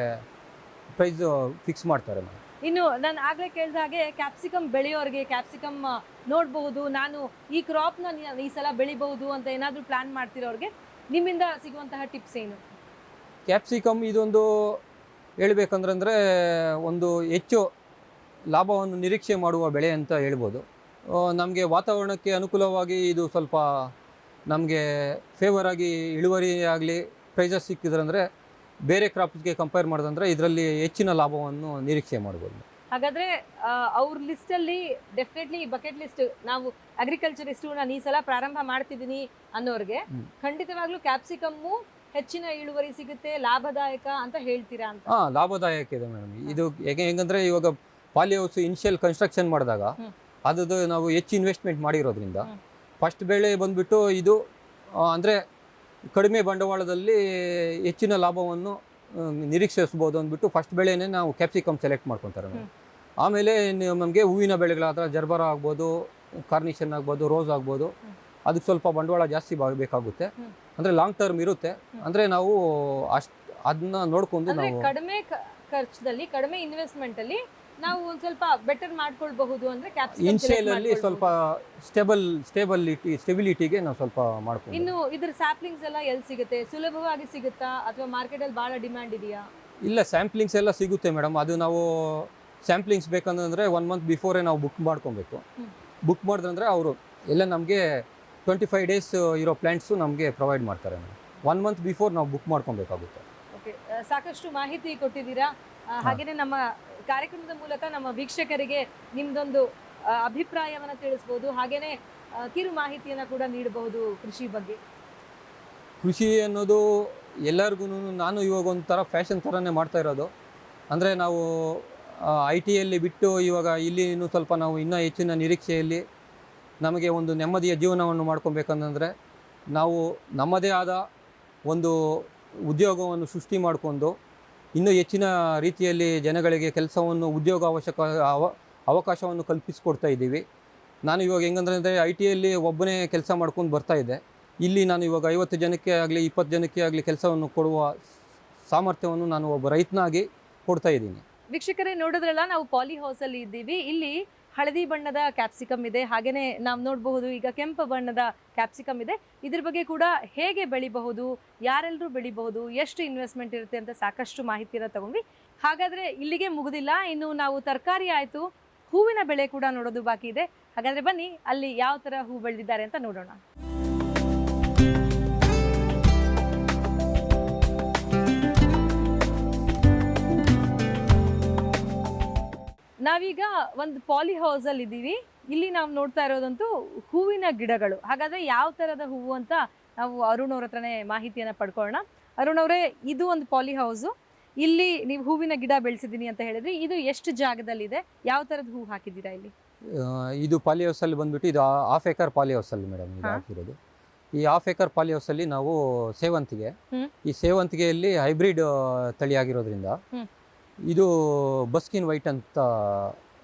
ಪ್ರೈಸ್ ಫಿಕ್ಸ್ ಮಾಡ್ತಾರೆ ಮೇಡಮ್. ಇನ್ನು ನಾನು ಆಗಲೇ ಕೇಳಿದ ಹಾಗೆ ಕ್ಯಾಪ್ಸಿಕಮ್ ಬೆಳೆಯೋರಿಗೆ ಕ್ಯಾಪ್ಸಿಕಮ್ ನೋಡಬಹುದು, ನಾನು ಈ ಕ್ರಾಪ್ನ ಈ ಸಲ ಬೆಳಿಬಹುದು ಅಂತ ಏನಾದರೂ ಪ್ಲಾನ್ ಮಾಡ್ತಿರೋರಿಗೆ ನಿಮ್ಮಿಂದ ಸಿಗುವಂತಹ ಟಿಪ್ಸ್ ಏನು? ಕ್ಯಾಪ್ಸಿಕಮ್ ಇದೊಂದು ಹೇಳ್ಬೇಕಂದ್ರೆ ಒಂದು ಹೆಚ್ಚು ಲಾಭವನ್ನು ನಿರೀಕ್ಷೆ ಮಾಡುವ ಬೆಳೆ ಅಂತ ಹೇಳ್ಬೋದು. ನಮಗೆ ವಾತಾವರಣಕ್ಕೆ ಅನುಕೂಲವಾಗಿ ಇದು ಸ್ವಲ್ಪ ನಮಗೆ ಫೇವರ್ ಆಗಿ ಇಳುವರಿ ಆಗಲಿ ಪ್ರೈಸಸ್ ಸಿಕ್ಕಿದ್ರಂದರೆ ಬೇರೆ ಕ್ರಾಪ್ಸ್ಗೆ ಕಂಪೇರ್ ಮಾಡೋದಂದ್ರೆ ಇದರಲ್ಲಿ ಹೆಚ್ಚಿನ ಲಾಭವನ್ನು ನಿರೀಕ್ಷೆ ಮಾಡ್ಬೋದು. ಹಾಗಾದ್ರೆ ಅವ್ರ ಲಿಸ್ಟಲ್ಲಿ ಡೆಫಿನೆಟ್ಲಿ ಬಕೆಟ್ ಲಿಸ್ಟ್ ನಾವು ಅಗ್ರಿಕಲ್ಚರಿಸ್ಟು ನಾನು ಈ ಸಲ ಪ್ರಾರಂಭ ಮಾಡ್ತಿದ್ದೀನಿ ಅನ್ನೋರಿಗೆ ಖಂಡಿತವಾಗ್ಲೂ ಕ್ಯಾಪ್ಸಿಕಮ್ಮು ಹೆಚ್ಚಿನ ಇಳುವರಿ ಸಿಗುತ್ತೆ, ಲಾಭದಾಯಕ ಅಂತ ಹೇಳ್ತೀರಾ ಅಂತ? ಲಾಭದಾಯಕ ಇದೆ ಮೇಡಮ್. ಇದು ಹೆಂಗಂದ್ರೆ ಇವಾಗ ಪಾಲಿ ಹೌಸ್ ಇನಿಷಿಯಲ್ ಕನ್ಸ್ಟ್ರಕ್ಷನ್ ಮಾಡಿದಾಗ ಅದು ನಾವು ಹೆಚ್ಚು ಇನ್ವೆಸ್ಟ್ಮೆಂಟ್ ಮಾಡಿರೋದ್ರಿಂದ ಫಸ್ಟ್ ಬೆಳೆ ಬಂದ್ಬಿಟ್ಟು ಇದು ಅಂದರೆ ಕಡಿಮೆ ಬಂಡವಾಳದಲ್ಲಿ ಹೆಚ್ಚಿನ ಲಾಭವನ್ನು ನಿರೀಕ್ಷಿಸ್ಬೋದು ಅಂದ್ಬಿಟ್ಟು ಫಸ್ಟ್ ಬೆಳೆನೇ ನಾವು ಕ್ಯಾಪ್ಸಿಕಮ್ ಸೆಲೆಕ್ಟ್ ಮಾಡ್ಕೊತಾರೆ ಮೇಡಮ್. ಆಮೇಲೆ ನಮಗೆ ಹೂವಿನ ಬೆಳೆಗಳಾದ ಜರ್ಬರ ಆಗ್ಬೋದು, ಕಾರ್ನಿಷನ್ ಆಗ್ಬೋದು, ರೋಸ್ ಆಗ್ಬೋದು, ಅದಕ್ಕೆ ಸ್ವಲ್ಪ ಬಂಡವಾಳ ಜಾಸ್ತಿ ಬೇಕಾಗುತ್ತೆ. ಅಂದರೆ ಲಾಂಗ್ ಟರ್ಮ್ ಇರುತ್ತೆ. ಅಂದರೆ ನಾವು ಅದನ್ನ ನೋಡ್ಕೊಂಡು ನಾವು ಕಡಿಮೆ ಖರ್ಚದಲ್ಲಿ ಕಡಿಮೆ ಇನ್ವೆಸ್ಟ್ಮೆಂಟ್ ಅಲ್ಲಿ ನಾವು ಒಂದು ಸ್ವಲ್ಪ ಬೆಟರ್ ಮಾಡ್ಕೊಳ್ಬಹುದು ಅಂದ್ರೆ ಕ್ಯಾಪ್ಸಿಕಮ್ ಇನ್ಶಿಯಲ್ ಅಲ್ಲಿ ಸ್ವಲ್ಪ ಸ್ಟೆಬಿಲಿಟಿಗೆ ನಾವು ಸ್ವಲ್ಪ ಮಾಡ್ಕೊಂಡು. ಇನ್ನು ಇದ್ರ ಸ್ಯಾಪ್ಲಿಂಗ್ಸ್ ಎಲ್ಲ ಎಲ್ಲಿ ಸಿಗುತ್ತೆ? ಸುಲಭವಾಗಿ ಸಿಗುತ್ತಾ ಅಥವಾ ಮಾರ್ಕೆಟ್ ಅಲ್ಲಿ ಬಹಳ ಡಿಮ್ಯಾಂಡ್ ಇದೆಯಾ? ಇಲ್ಲ, ಸ್ಯಾಂಪ್ಲಿಂಗ್ಸ್ ಎಲ್ಲ ಸಿಗುತ್ತೆ ಮೇಡಮ್. ಅದು ನಾವು ಸ್ಯಾಂಪ್ಲಿಂಗ್ಸ್ ಬೇಕಂದ್ರೆ 1 ಮಂತ್ ಬಿಫೋರೇ ನಾವು ಬುಕ್ ಮಾಡ್ಕೊಬೇಕು. ಬುಕ್ ಮಾಡಿದ್ರೆ ಅವರು ಎಲ್ಲ ನಮಗೆ 25 ಡೇಸ್ ಇರೋ ಪ್ಲಾಂಟ್ಸು ನಮಗೆ ಪ್ರೊವೈಡ್ ಮಾಡ್ತಾರೆ ಮೇಡಮ್. 1 ಮಂತ್ ಬಿಫೋರ್ ನಾವು ಬುಕ್ ಮಾಡ್ಕೊಬೇಕಾಗುತ್ತೆ. ಓಕೆ, ಸಾಕಷ್ಟು ಮಾಹಿತಿ ಕೊಟ್ಟಿದ್ದೀರಾ. ಹಾಗೆಯೇ ನಮ್ಮ ಕಾರ್ಯಕ್ರಮದ ಮೂಲಕ ನಮ್ಮ ವೀಕ್ಷಕರಿಗೆ ನಿಮ್ದೊಂದು ಅಭಿಪ್ರಾಯವನ್ನು ತಿಳಿಸ್ಬೋದು, ಹಾಗೇನೆ ಕಿರು ಮಾಹಿತಿಯನ್ನು ಕೂಡ ನೀಡಬಹುದು ಕೃಷಿ ಬಗ್ಗೆ. ಕೃಷಿ ಅನ್ನೋದು ಎಲ್ಲರಿಗೂ ನಾನು ಇವಾಗ ಒಂಥರ ಫ್ಯಾಷನ್ ಥರನೇ ಮಾಡ್ತಾ ಇರೋದು. ಅಂದರೆ ನಾವು IT ಯಲ್ಲಿ ಬಿಟ್ಟು ಇವಾಗ ಇಲ್ಲಿ ಇನ್ನೂ ಸ್ವಲ್ಪ ನಾವು ಇನ್ನೂ ಹೆಚ್ಚಿನ ನಿರೀಕ್ಷೆಯಲ್ಲಿ ನಮಗೆ ಒಂದು ನೆಮ್ಮದಿಯ ಜೀವನವನ್ನು ಮಾಡ್ಕೊಬೇಕಂದ್ರೆ ನಾವು ನಮ್ಮದೇ ಆದ ಒಂದು ಉದ್ಯೋಗವನ್ನು ಸೃಷ್ಟಿ ಮಾಡಿಕೊಂಡು ಇನ್ನೂ ಹೆಚ್ಚಿನ ರೀತಿಯಲ್ಲಿ ಜನಗಳಿಗೆ ಕೆಲಸವನ್ನು ಅವಕಾಶವನ್ನು ಕಲ್ಪಿಸಿಕೊಡ್ತಾ ಇದ್ದೀವಿ. ನಾನು ಇವಾಗ ಹೆಂಗಂದ್ರೆ IT ಯಲ್ಲಿ ಒಬ್ಬನೇ ಕೆಲಸ ಮಾಡ್ಕೊಂಡು ಬರ್ತಾ ಇದ್ದೆ. ಇಲ್ಲಿ ನಾನು ಇವಾಗ 50 ಜನಕ್ಕೆ ಆಗಲಿ 20 ಜನಕ್ಕೆ ಆಗಲಿ ಕೆಲಸವನ್ನು ಕೊಡುವ ಸಾಮರ್ಥ್ಯವನ್ನು ನಾನು ಒಬ್ಬ ರೈತನಾಗಿ ಕೊಡ್ತಾ ಇದ್ದೀನಿ. ವೀಕ್ಷಕರೇ, ನೋಡಿದ್ರಲ್ಲ, ನಾವು ಪಾಲಿ ಹೌಸಲ್ಲಿ ಇದ್ದೀವಿ. ಇಲ್ಲಿ ಹಳದಿ ಬಣ್ಣದ ಕ್ಯಾಪ್ಸಿಕಮ್ ಇದೆ, ಹಾಗೆಯೇ ನಾವು ನೋಡಬಹುದು ಈಗ ಕೆಂಪು ಬಣ್ಣದ ಕ್ಯಾಪ್ಸಿಕಮ್ ಇದೆ. ಇದ್ರ ಬಗ್ಗೆ ಕೂಡ ಹೇಗೆ ಬೆಳಿಬಹುದು, ಯಾರೆಲ್ಲರೂ ಬೆಳಿಬಹುದು, ಎಷ್ಟು ಇನ್ವೆಸ್ಟ್ಮೆಂಟ್ ಇರುತ್ತೆ ಅಂತ ಸಾಕಷ್ಟು ಮಾಹಿತಿಯನ್ನು ತಗೊಂಡ್ವಿ. ಹಾಗಾದರೆ ಇಲ್ಲಿಗೆ ಮುಗುದಿಲ್ಲ, ಇನ್ನು ನಾವು ತರಕಾರಿ ಆಯಿತು, ಹೂವಿನ ಬೆಳೆ ಕೂಡ ನೋಡೋದು ಬಾಕಿ ಇದೆ. ಹಾಗಾದರೆ ಬನ್ನಿ ಅಲ್ಲಿ ಯಾವ ಥರ ಹೂ ಬೆಳೆದಿದ್ದಾರೆ ಅಂತ ನೋಡೋಣ. ನಾವೀಗ ಒಂದು ಪಾಲಿ ಹೌಸಲ್ಲಿ ಇದ್ದೀವಿ. ಇಲ್ಲಿ ನಾವು ನೋಡ್ತಾ ಇರೋದಂತೂ ಹೂವಿನ ಗಿಡಗಳು. ಹಾಗಾದರೆ ಯಾವ ಥರದ ಹೂವು ಅಂತ ನಾವು ಅರುಣ್ ಅವ್ರ ಹತ್ರನೇ ಮಾಹಿತಿಯನ್ನು ಪಡ್ಕೊಳ್ಳೋಣ. ಅರುಣ್ ಅವರೇ, ಇದು ಒಂದು ಪಾಲಿ ಹೌಸು. ಇಲ್ಲಿ ನೀವು ಹೂವಿನ ಗಿಡ ಬೆಳೆಸಿದ್ದೀನಿ ಅಂತ ಹೇಳಿದ್ರಿ. ಇದು ಎಷ್ಟು ಜಾಗದಲ್ಲಿದೆ, ಯಾವ ಥರದ ಹೂ ಹಾಕಿದ್ದೀರಾ ಇಲ್ಲಿ? ಇದು ಪಾಲಿ ಹೌಸಲ್ಲಿ ಬಂದ್ಬಿಟ್ಟು ಇದು 1/2 ಎಕರ್ ಪಾಲಿ ಹೌಸಲ್ಲಿ ಮೇಡಮ್ ಇದು ಹಾಕಿರೋದು. ಈ 1/2 ಎಕರ್ ಪಾಲಿ ಹೌಸಲ್ಲಿ ನಾವು ಸೇವಂತಿಗೆ, ಈ ಸೇವಂತಿಗೆಯಲ್ಲಿ ಹೈಬ್ರಿಡ್ ತಳಿ ಆಗಿರೋದ್ರಿಂದ ಇದು ಬಸ್ಕಿನ್ ವೈಟ್ ಅಂತ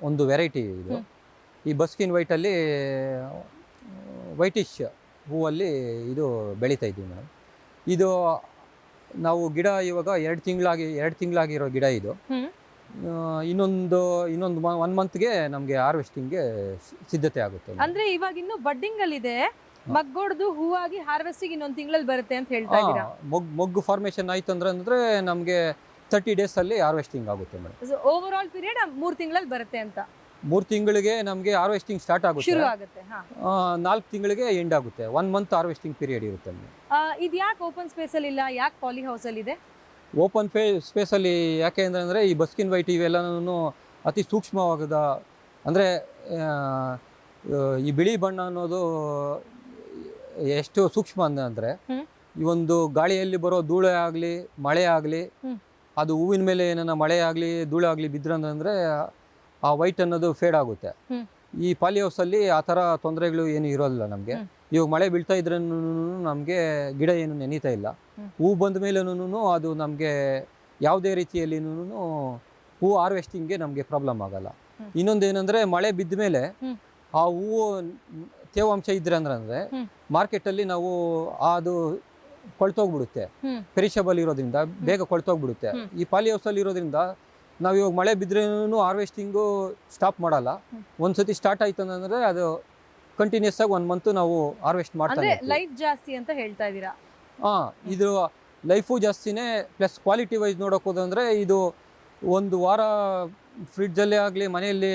ಒಂದು ವೆರೈಟಿ ಇದು. ಈ ಬಸ್ಕಿನ್ ವೈಟಲ್ಲಿ ವೈಟಿಶ್ ಹೂವಲ್ಲಿ ಇದು ಬೆಳೀತಾ ಇದ್ದೀವಿ ಮೇಡಮ್. ಇದು ನಾವು ಗಿಡ ಇವಾಗ 2 ತಿಂಗಳಾಗಿರೋ ಗಿಡ ಇದು. ಇನ್ನೊಂದು 1 ಮಂತ್ಗೆ ನಮಗೆ ಹಾರ್ವೆಸ್ಟಿಂಗ್ಗೆ ಸಿದ್ಧತೆ ಆಗುತ್ತೆ. ಅಂದ್ರೆ ಇವಾಗ ಇನ್ನು ಬಡ್ಡಿಂಗ್ ಅಲ್ಲಿ ಇದೆ, ಮಗ್ಗೊಡ್ದು ಹೂವಾಗಿ ಹಾರ್ವೆಸ್ಟಿಂಗ್ ಇನ್ನೊಂದು ತಿಂಗಳಲ್ಲಿ ಬರುತ್ತೆ ಅಂತ ಹೇಳ್ತಾ ಇದ್ದೀರಾ? ಮೊಗ್ಗು ಫಾರ್ಮೇಷನ್ ಆಯ್ತು ಅಂದ್ರೆ ನಮಗೆ 30 ಡೇಸ್ ಅಲ್ಲಿ ಹಾರ್ವೆಸ್ಟಿಂಗ್ ಆಗುತ್ತೆ ಮೇಡಮ್. ಓವರ್ ಆಲ್ ಪೀರಿಯಡ್ 3 ತಿಂಗಳಲ್ಲಿ ಬರುತ್ತೆ ಅಂತ. 3 ತಿಂಗಳಿಗೆ ನಮಗೆ ಹಾರ್ವೆಸ್ಟಿಂಗ್ ಸ್ಟಾರ್ಟ್ ಆಗುತ್ತೆ, ಶುರು ಆಗುತ್ತೆ. 4 ತಿಂಗಳಿಗೆ ಎಂಡ್ ಆಗುತ್ತೆ. 1 ಮಂತ್ ಹಾರ್ವೆಸ್ಟಿಂಗ್ ಪೀರಿಯಡ್ ಇರುತ್ತೆ. ಇದು ಯಾಕೆ ಓಪನ್ ಸ್ಪೇಸ್ ಅಲ್ಲಿ ಇಲ್ಲ, ಯಾಕೆ ಪಾಲಿ ಹೌಸ್ ಅಲ್ಲಿ ಇದೆ? ಓಪನ್ ಸ್ಪೇಸ್ ಅಲ್ಲಿ ಯಾಕೆ ಅಂದ್ರೆ ಈ ಬಸ್ಕಿನ್ ವೈಟ್ ಇವೆಲ್ಲನೂ ಅತಿ ಸೂಕ್ಷ್ಮವಾದ, ಅಂದರೆ ಈ ಬಿಳಿ ಬಣ್ಣ ಅನ್ನೋದು ಎಷ್ಟು ಸೂಕ್ಷ್ಮ ಅಂದರೆ ಈ ಒಂದು ಗಾಳಿಯಲ್ಲಿ ಬರೋ ಧೂಳೆ ಆಗಲಿ ಮಳೆ ಆಗಲಿ, ಅದು ಹೂವಿನ ಮೇಲೆ ಏನಾರ ಮಳೆ ಆಗಲಿ ಧೂಳು ಆಗಲಿ ಬಿದ್ರಂದ್ರೆ ಆ ವೈಟ್ ಅನ್ನೋದು ಫೇಡ್ ಆಗುತ್ತೆ. ಈ ಪಾಲಿ ಹೌಸಲ್ಲಿ ಆ ಥರ ತೊಂದರೆಗಳು ಏನು ಇರೋಲ್ಲ ನಮಗೆ. ಇವಾಗ ಮಳೆ ಬೀಳ್ತಾ ಇದ್ರೂ ನಮಗೆ ಗಿಡ ಏನು ನೆನೀತಾ ಇಲ್ಲ. ಹೂ ಬಂದ ಮೇಲೂ ಅದು ನಮಗೆ ಯಾವುದೇ ರೀತಿಯಲ್ಲಿನೂ ಹೂ ಹಾರ್ವೆಸ್ಟಿಂಗ್ಗೆ ನಮಗೆ ಪ್ರಾಬ್ಲಮ್ ಆಗಲ್ಲ. ಇನ್ನೊಂದೇನೆಂದರೆ ಮಳೆ ಬಿದ್ದ ಮೇಲೆ ಆ ಹೂವು ತೇವಾಂಶ ಇದ್ರೆ ಅಂದ್ರೆ ಮಾರ್ಕೆಟಲ್ಲಿ ನಾವು ಅದು ಕೊಳ್ತೋಗ್ಬಿಡುತ್ತೆ, ಪೆರಿಷಬಲ್ ಇರೋದ್ರಿಂದ ಬೇಗ ಕೊಳ್ತೋಗ್ಬಿಡುತ್ತೆ. ಈ ಪಾಲಿ ಹೌಸಲ್ಲಿ ಇರೋದ್ರಿಂದ ನಾವು ಇವಾಗ ಮಳೆ ಬಿದ್ರೇನು ಹಾರ್ವೆಸ್ಟಿಂಗು ಸ್ಟಾಪ್ ಮಾಡಲ್ಲ. ಒಂದ್ಸತಿ ಸ್ಟಾರ್ಟ್ ಆಯ್ತು ಅಂದ್ರೆ ಅದು ಕಂಟಿನ್ಯೂಸ್ ಆಗಿ 1 ಮಂತ್ ನಾವು ಹಾರ್ವೆಸ್ಟ್ ಮಾಡ್ತಾರೆ. ಲೈಫ್ ಜಾಸ್ತಿ ಅಂತ ಹೇಳ್ತಾ ಇದ್ದೀರಾ? ಇದು ಲೈಫು ಜಾಸ್ತಿನೇ, ಪ್ಲಸ್ ಕ್ವಾಲಿಟಿ ವೈಸ್ ನೋಡೋಕೆ ಹೋದಂದ್ರೆ ಇದು 1 ವಾರ ಫ್ರಿಡ್ಜಲ್ಲೇ ಆಗಲಿ ಮನೆಯಲ್ಲಿ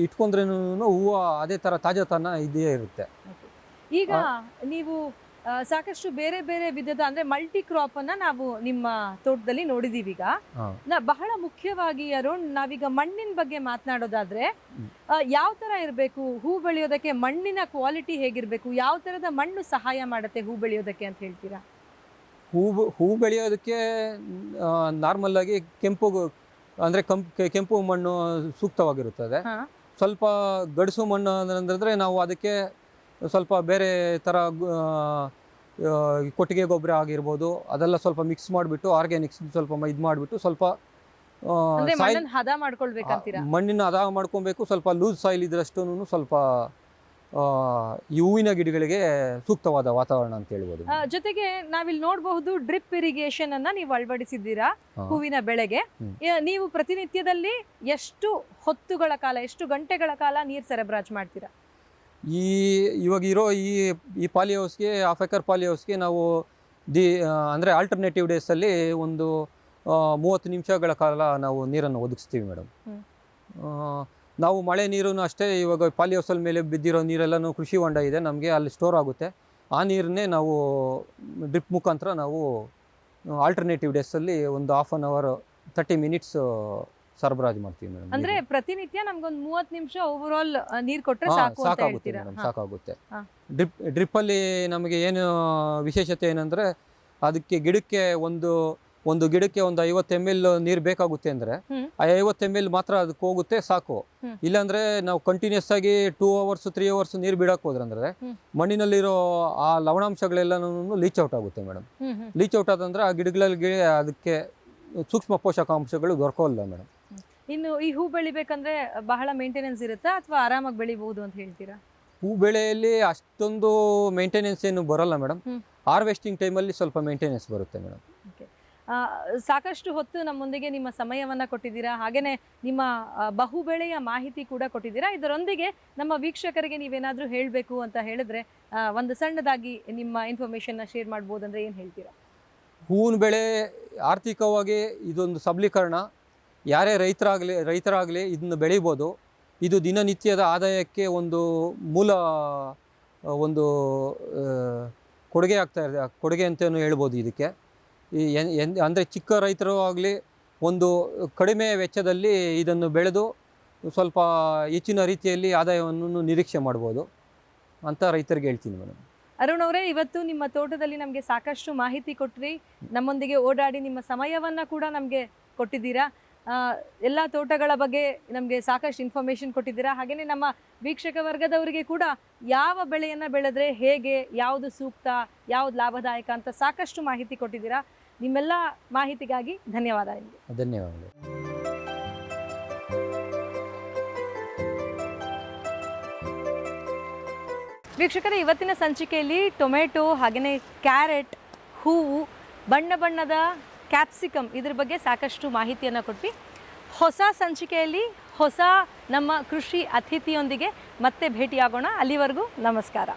ಇಟ್ಕೊಂಡ್ರೇನು ಹೂವು ಅದೇ ಥರ ತಾಜಾತನ ಇದೇ ಇರುತ್ತೆ. ಈಗ ನೀವು ಸಾಕಷ್ಟು ಬೇರೆ ಬೇರೆ ವಿಧದ ಅಂದ್ರೆ ಮಲ್ಟಿ ಕ್ರಾಪ್ ಅನ್ನ ನಾವು ನಿಮ್ಮ ತೋಟದಲ್ಲಿ ನೋಡಿದೀವಿ ಈಗ. ಬಹಳ ಮುಖ್ಯವಾಗಿ ಅರುಣ್, ನಾವೀಗ ಮಣ್ಣಿನ ಬಗ್ಗೆ ಮಾತನಾಡೋದಾದ್ರೆ ಯಾವ ತರ ಇರಬೇಕು ಹೂ ಬೆಳೆಯೋದಕ್ಕೆ, ಮಣ್ಣಿನ ಕ್ವಾಲಿಟಿ ಹೇಗಿರ್ಬೇಕು, ಯಾವ ತರದ ಮಣ್ಣು ಸಹಾಯ ಮಾಡುತ್ತೆ ಹೂ ಬೆಳೆಯೋದಕ್ಕೆ ಅಂತ ಹೇಳ್ತೀರಾ? ಹೂ ಬೆಳೆಯೋದಕ್ಕೆ ನಾರ್ಮಲ್ ಆಗಿ ಕೆಂಪು ಮಣ್ಣು ಸೂಕ್ತವಾಗಿರುತ್ತದೆ. ಸ್ವಲ್ಪ ಗಡಸು ಮಣ್ಣು ಅಂದ್ರೆ ನಾವು ಅದಕ್ಕೆ ಸ್ವಲ್ಪ ಬೇರೆ ಥರ ಕೊಟ್ಟಿಗೆ ಗೊಬ್ಬರ ಆಗಿರ್ಬೋದು, ಅದೆಲ್ಲ ಸ್ವಲ್ಪ ಮಿಕ್ಸ್ ಮಾಡಿಬಿಟ್ಟು ಆರ್ಗ್ಯಾನಿಕ್ಸ್ ಸ್ವಲ್ಪ ಇದು ಮಾಡಿಬಿಟ್ಟು ಸ್ವಲ್ಪ ಮಣ್ಣಿನ ಹದ ಮಾಡ್ಕೊಬೇಕು. ಸ್ವಲ್ಪ ಲೂಸ್ ಸಾಯಿಲ್ ಇದ್ರಷ್ಟು ಸ್ವಲ್ಪ ಈ ಹೂವಿನ ಗಿಡಗಳಿಗೆ ಸೂಕ್ತವಾದ ವಾತಾವರಣ ಅಂತ ಹೇಳ್ಬೋದು. ಜೊತೆಗೆ ನಾವಿಲ್ಲಿ ನೋಡಬಹುದು ಡ್ರಿಪ್ ಇರಿಗೇಷನ್ ಅನ್ನ ನೀವು ಅಳವಡಿಸಿದ್ದೀರಾ ಹೂವಿನ ಬೆಳೆಗೆ. ನೀವು ಪ್ರತಿನಿತ್ಯದಲ್ಲಿ ಎಷ್ಟು ಹೊತ್ತುಗಳ ಕಾಲ, ಎಷ್ಟು ಗಂಟೆಗಳ ಕಾಲ ನೀರು ಸರಬರಾಜು ಮಾಡ್ತೀರಾ? ಇವಾಗ ಇರೋ ಈ ಪಾಲಿ ಹೌಸ್ಗೆ, ಹಾಫ್ ಎಕರ್ ಪಾಲಿ ಹೌಸ್ಗೆ ನಾವು ಅಂದರೆ ಆಲ್ಟರ್ನೇಟಿವ್ ಡೇಸಲ್ಲಿ ಒಂದು 30 ನಿಮಿಷಗಳ ಕಾಲ ನಾವು ನೀರನ್ನು ಒದಗಿಸ್ತೀವಿ ಮೇಡಮ್. ನಾವು ಮಳೆ ನೀರನ್ನು ಅಷ್ಟೇ, ಇವಾಗ ಪಾಲಿ ಹೌಸಲ್ ಮೇಲೆ ಬಿದ್ದಿರೋ ನೀರೆಲ್ಲನೂ ಕೃಷಿ ಹೊಂಡ ಇದೆ ನಮಗೆ, ಅಲ್ಲಿ ಸ್ಟೋರ್ ಆಗುತ್ತೆ. ಆ ನೀರನ್ನೇ ನಾವು ಡ್ರಿಪ್ ಮುಖಾಂತರ ನಾವು ಆಲ್ಟರ್ನೇಟಿವ್ ಡೇಸಲ್ಲಿ ಒಂದು ಹಾಫ್ ಆನ್ ಅವರ್ 30 ಮಿನಿಟ್ಸ್ ಸರಬರಾಜು ಮಾಡ್ತೀವಿ ಮೇಡಮ್. ಅಂದ್ರೆ ಪ್ರತಿನಿತ್ಯ ನಮ್ಗೊಂದು 30 ನಿಮಿಷ ಓವರ್ ಆಲ್ ನೀರು ಕೊಟ್ಟರೆ ಸಾಕಾಗುತ್ತೆ ಮೇಡಮ್, ಸಾಕಾಗುತ್ತೆ. ಡ್ರಿಪ್ಪಲ್ಲಿ ನಮಗೆ ಏನು ವಿಶೇಷತೆ ಏನಂದರೆ, ಅದಕ್ಕೆ ಗಿಡಕ್ಕೆ ಒಂದು ಗಿಡಕ್ಕೆ ಒಂದು 50 ml ನೀರು ಬೇಕಾಗುತ್ತೆ ಅಂದರೆ ಆ 50 ml ಮಾತ್ರ ಅದಕ್ಕೆ ಹೋಗುತ್ತೆ, ಸಾಕು. ಇಲ್ಲಾಂದರೆ ನಾವು ಕಂಟಿನ್ಯೂಸ್ ಆಗಿ 2 hours 3 hours ನೀರು ಬಿಡಕ್ಕೆ ಹೋದ್ರಂದ್ರೆ ಮಣ್ಣಿನಲ್ಲಿರೋ ಆ ಲವಣಾಂಶಗಳೆಲ್ಲನೂ ಲೀಚ್ ಔಟ್ ಆಗುತ್ತೆ ಮೇಡಮ್. ಲೀಚ್ ಔಟ್ ಆದಂದ್ರೆ ಆ ಗಿಡಗಳಿಗೆ ಅದಕ್ಕೆ ಸೂಕ್ಷ್ಮ ಪೋಷಕಾಂಶಗಳು ದೊರಕೋಲ್ಲ ಮೇಡಮ್. ಇನ್ನು ಈ ಹೂ ಬೆಳಿಬೇಕಂದ್ರೆ ಬಹಳ ಮೇಂಟೆನೆನ್ಸ್ ಇರುತ್ತಾ ಅಥವಾ ಆರಾಮಾಗಿ ಬೆಳಿಬಹುದು ಅಂತ ಹೇಳ್ತೀರಾ? ಹೂ ಬೆಳೆಯಲ್ಲಿ ಅಷ್ಟೊಂದು ಮೇಂಟೆನೆನ್ಸ್ ಏನು ಬರಲ್ಲ ಮೇಡಮ್. ಹಾರ್ವೆಸ್ಟಿಂಗ್ ಟೈಮಲ್ಲಿ ಸ್ವಲ್ಪ ಮೇಂಟೆನೆನ್ಸ್ ಬರುತ್ತೆ ಮೇಡಮ್. ಸಾಕಷ್ಟು ಹೊತ್ತು ನಮ್ಮೊಂದಿಗೆ ನಿಮ್ಮ ಸಮಯವನ್ನು ಕೊಟ್ಟಿದ್ದೀರಾ, ಹಾಗೆಯೇ ನಿಮ್ಮ ಬಹು ಬೆಳೆಯ ಮಾಹಿತಿ ಕೂಡ ಕೊಟ್ಟಿದ್ದೀರಾ. ಇದರೊಂದಿಗೆ ನಮ್ಮ ವೀಕ್ಷಕರಿಗೆ ನೀವೇನಾದರೂ ಹೇಳಬೇಕು ಅಂತ ಹೇಳಿದ್ರೆ ಒಂದು ಸಣ್ಣದಾಗಿ ನಿಮ್ಮ ಇನ್ಫಾರ್ಮೇಷನ್ನ ಶೇರ್ ಮಾಡ್ಬೋದು ಅಂದರೆ ಏನು ಹೇಳ್ತೀರಾ? ಹೂವಿನ ಬೆಳೆ ಆರ್ಥಿಕವಾಗಿ ಇದೊಂದು ಸಬಲೀಕರಣ. ಯಾರೇ ರೈತರಾಗಲಿ ಇದನ್ನು ಬೆಳಿಬೋದು. ಇದು ದಿನನಿತ್ಯದ ಆದಾಯಕ್ಕೆ ಒಂದು ಮೂಲ ಕೊಡುಗೆ ಅಂತಲೂ ಹೇಳ್ಬೋದು ಇದಕ್ಕೆ. ಅಂದರೆ ಚಿಕ್ಕ ರೈತರು ಆಗಲಿ ಒಂದು ಕಡಿಮೆ ವೆಚ್ಚದಲ್ಲಿ ಇದನ್ನು ಬೆಳೆದು ಸ್ವಲ್ಪ ಹೆಚ್ಚಿನ ರೀತಿಯಲ್ಲಿ ಆದಾಯವನ್ನು ನಿರೀಕ್ಷೆ ಮಾಡ್ಬೋದು ಅಂತ ರೈತರಿಗೆ ಹೇಳ್ತೀನಿ ಮೇಡಮ್. ಅರುಣ್ ಅವರೇ, ಇವತ್ತು ನಿಮ್ಮ ತೋಟದಲ್ಲಿ ನಮಗೆ ಸಾಕಷ್ಟು ಮಾಹಿತಿ ಕೊಟ್ರಿ, ನಮ್ಮೊಂದಿಗೆ ಓಡಾಡಿ ನಿಮ್ಮ ಸಮಯವನ್ನು ಕೂಡ ನಮಗೆ ಕೊಟ್ಟಿದ್ದೀರಾ. ಎಲ್ಲ ತೋಟಗಳ ಬಗ್ಗೆ ನಮಗೆ ಸಾಕಷ್ಟು ಇನ್ಫಾರ್ಮೇಷನ್ ಕೊಟ್ಟಿದ್ದೀರಾ. ಹಾಗೆಯೇ ನಮ್ಮ ವೀಕ್ಷಕ ವರ್ಗದವರಿಗೆ ಕೂಡ ಯಾವ ಬೆಳೆಯನ್ನು ಬೆಳೆದ್ರೆ ಹೇಗೆ, ಯಾವುದು ಸೂಕ್ತ, ಯಾವುದು ಲಾಭದಾಯಕ ಅಂತ ಸಾಕಷ್ಟು ಮಾಹಿತಿ ಕೊಟ್ಟಿದ್ದೀರಾ. ನಿಮ್ಮೆಲ್ಲ ಮಾಹಿತಿಗಾಗಿ ಧನ್ಯವಾದ ನಿಮಗೆ. ಧನ್ಯವಾದಗಳು. ವೀಕ್ಷಕರೇ, ಇವತ್ತಿನ ಸಂಚಿಕೆಯಲ್ಲಿ ಟೊಮೆಟೊ ಹಾಗೆಯೇ ಕ್ಯಾರೆಟ್, ಹೂವು, ಬಣ್ಣ ಬಣ್ಣದ ಕ್ಯಾಪ್ಸಿಕಮ್ ಇದ್ರ ಬಗ್ಗೆ ಸಾಕಷ್ಟು ಮಾಹಿತಿಯನ್ನು ಕೊಟ್ವಿ. ಹೊಸ ಸಂಚಿಕೆಯಲ್ಲಿ ಹೊಸ ನಮ್ಮ ಕೃಷಿ ಅತಿಥಿಯೊಂದಿಗೆ ಮತ್ತೆ ಭೇಟಿಯಾಗೋಣ. ಅಲ್ಲಿವರೆಗೂ ನಮಸ್ಕಾರ.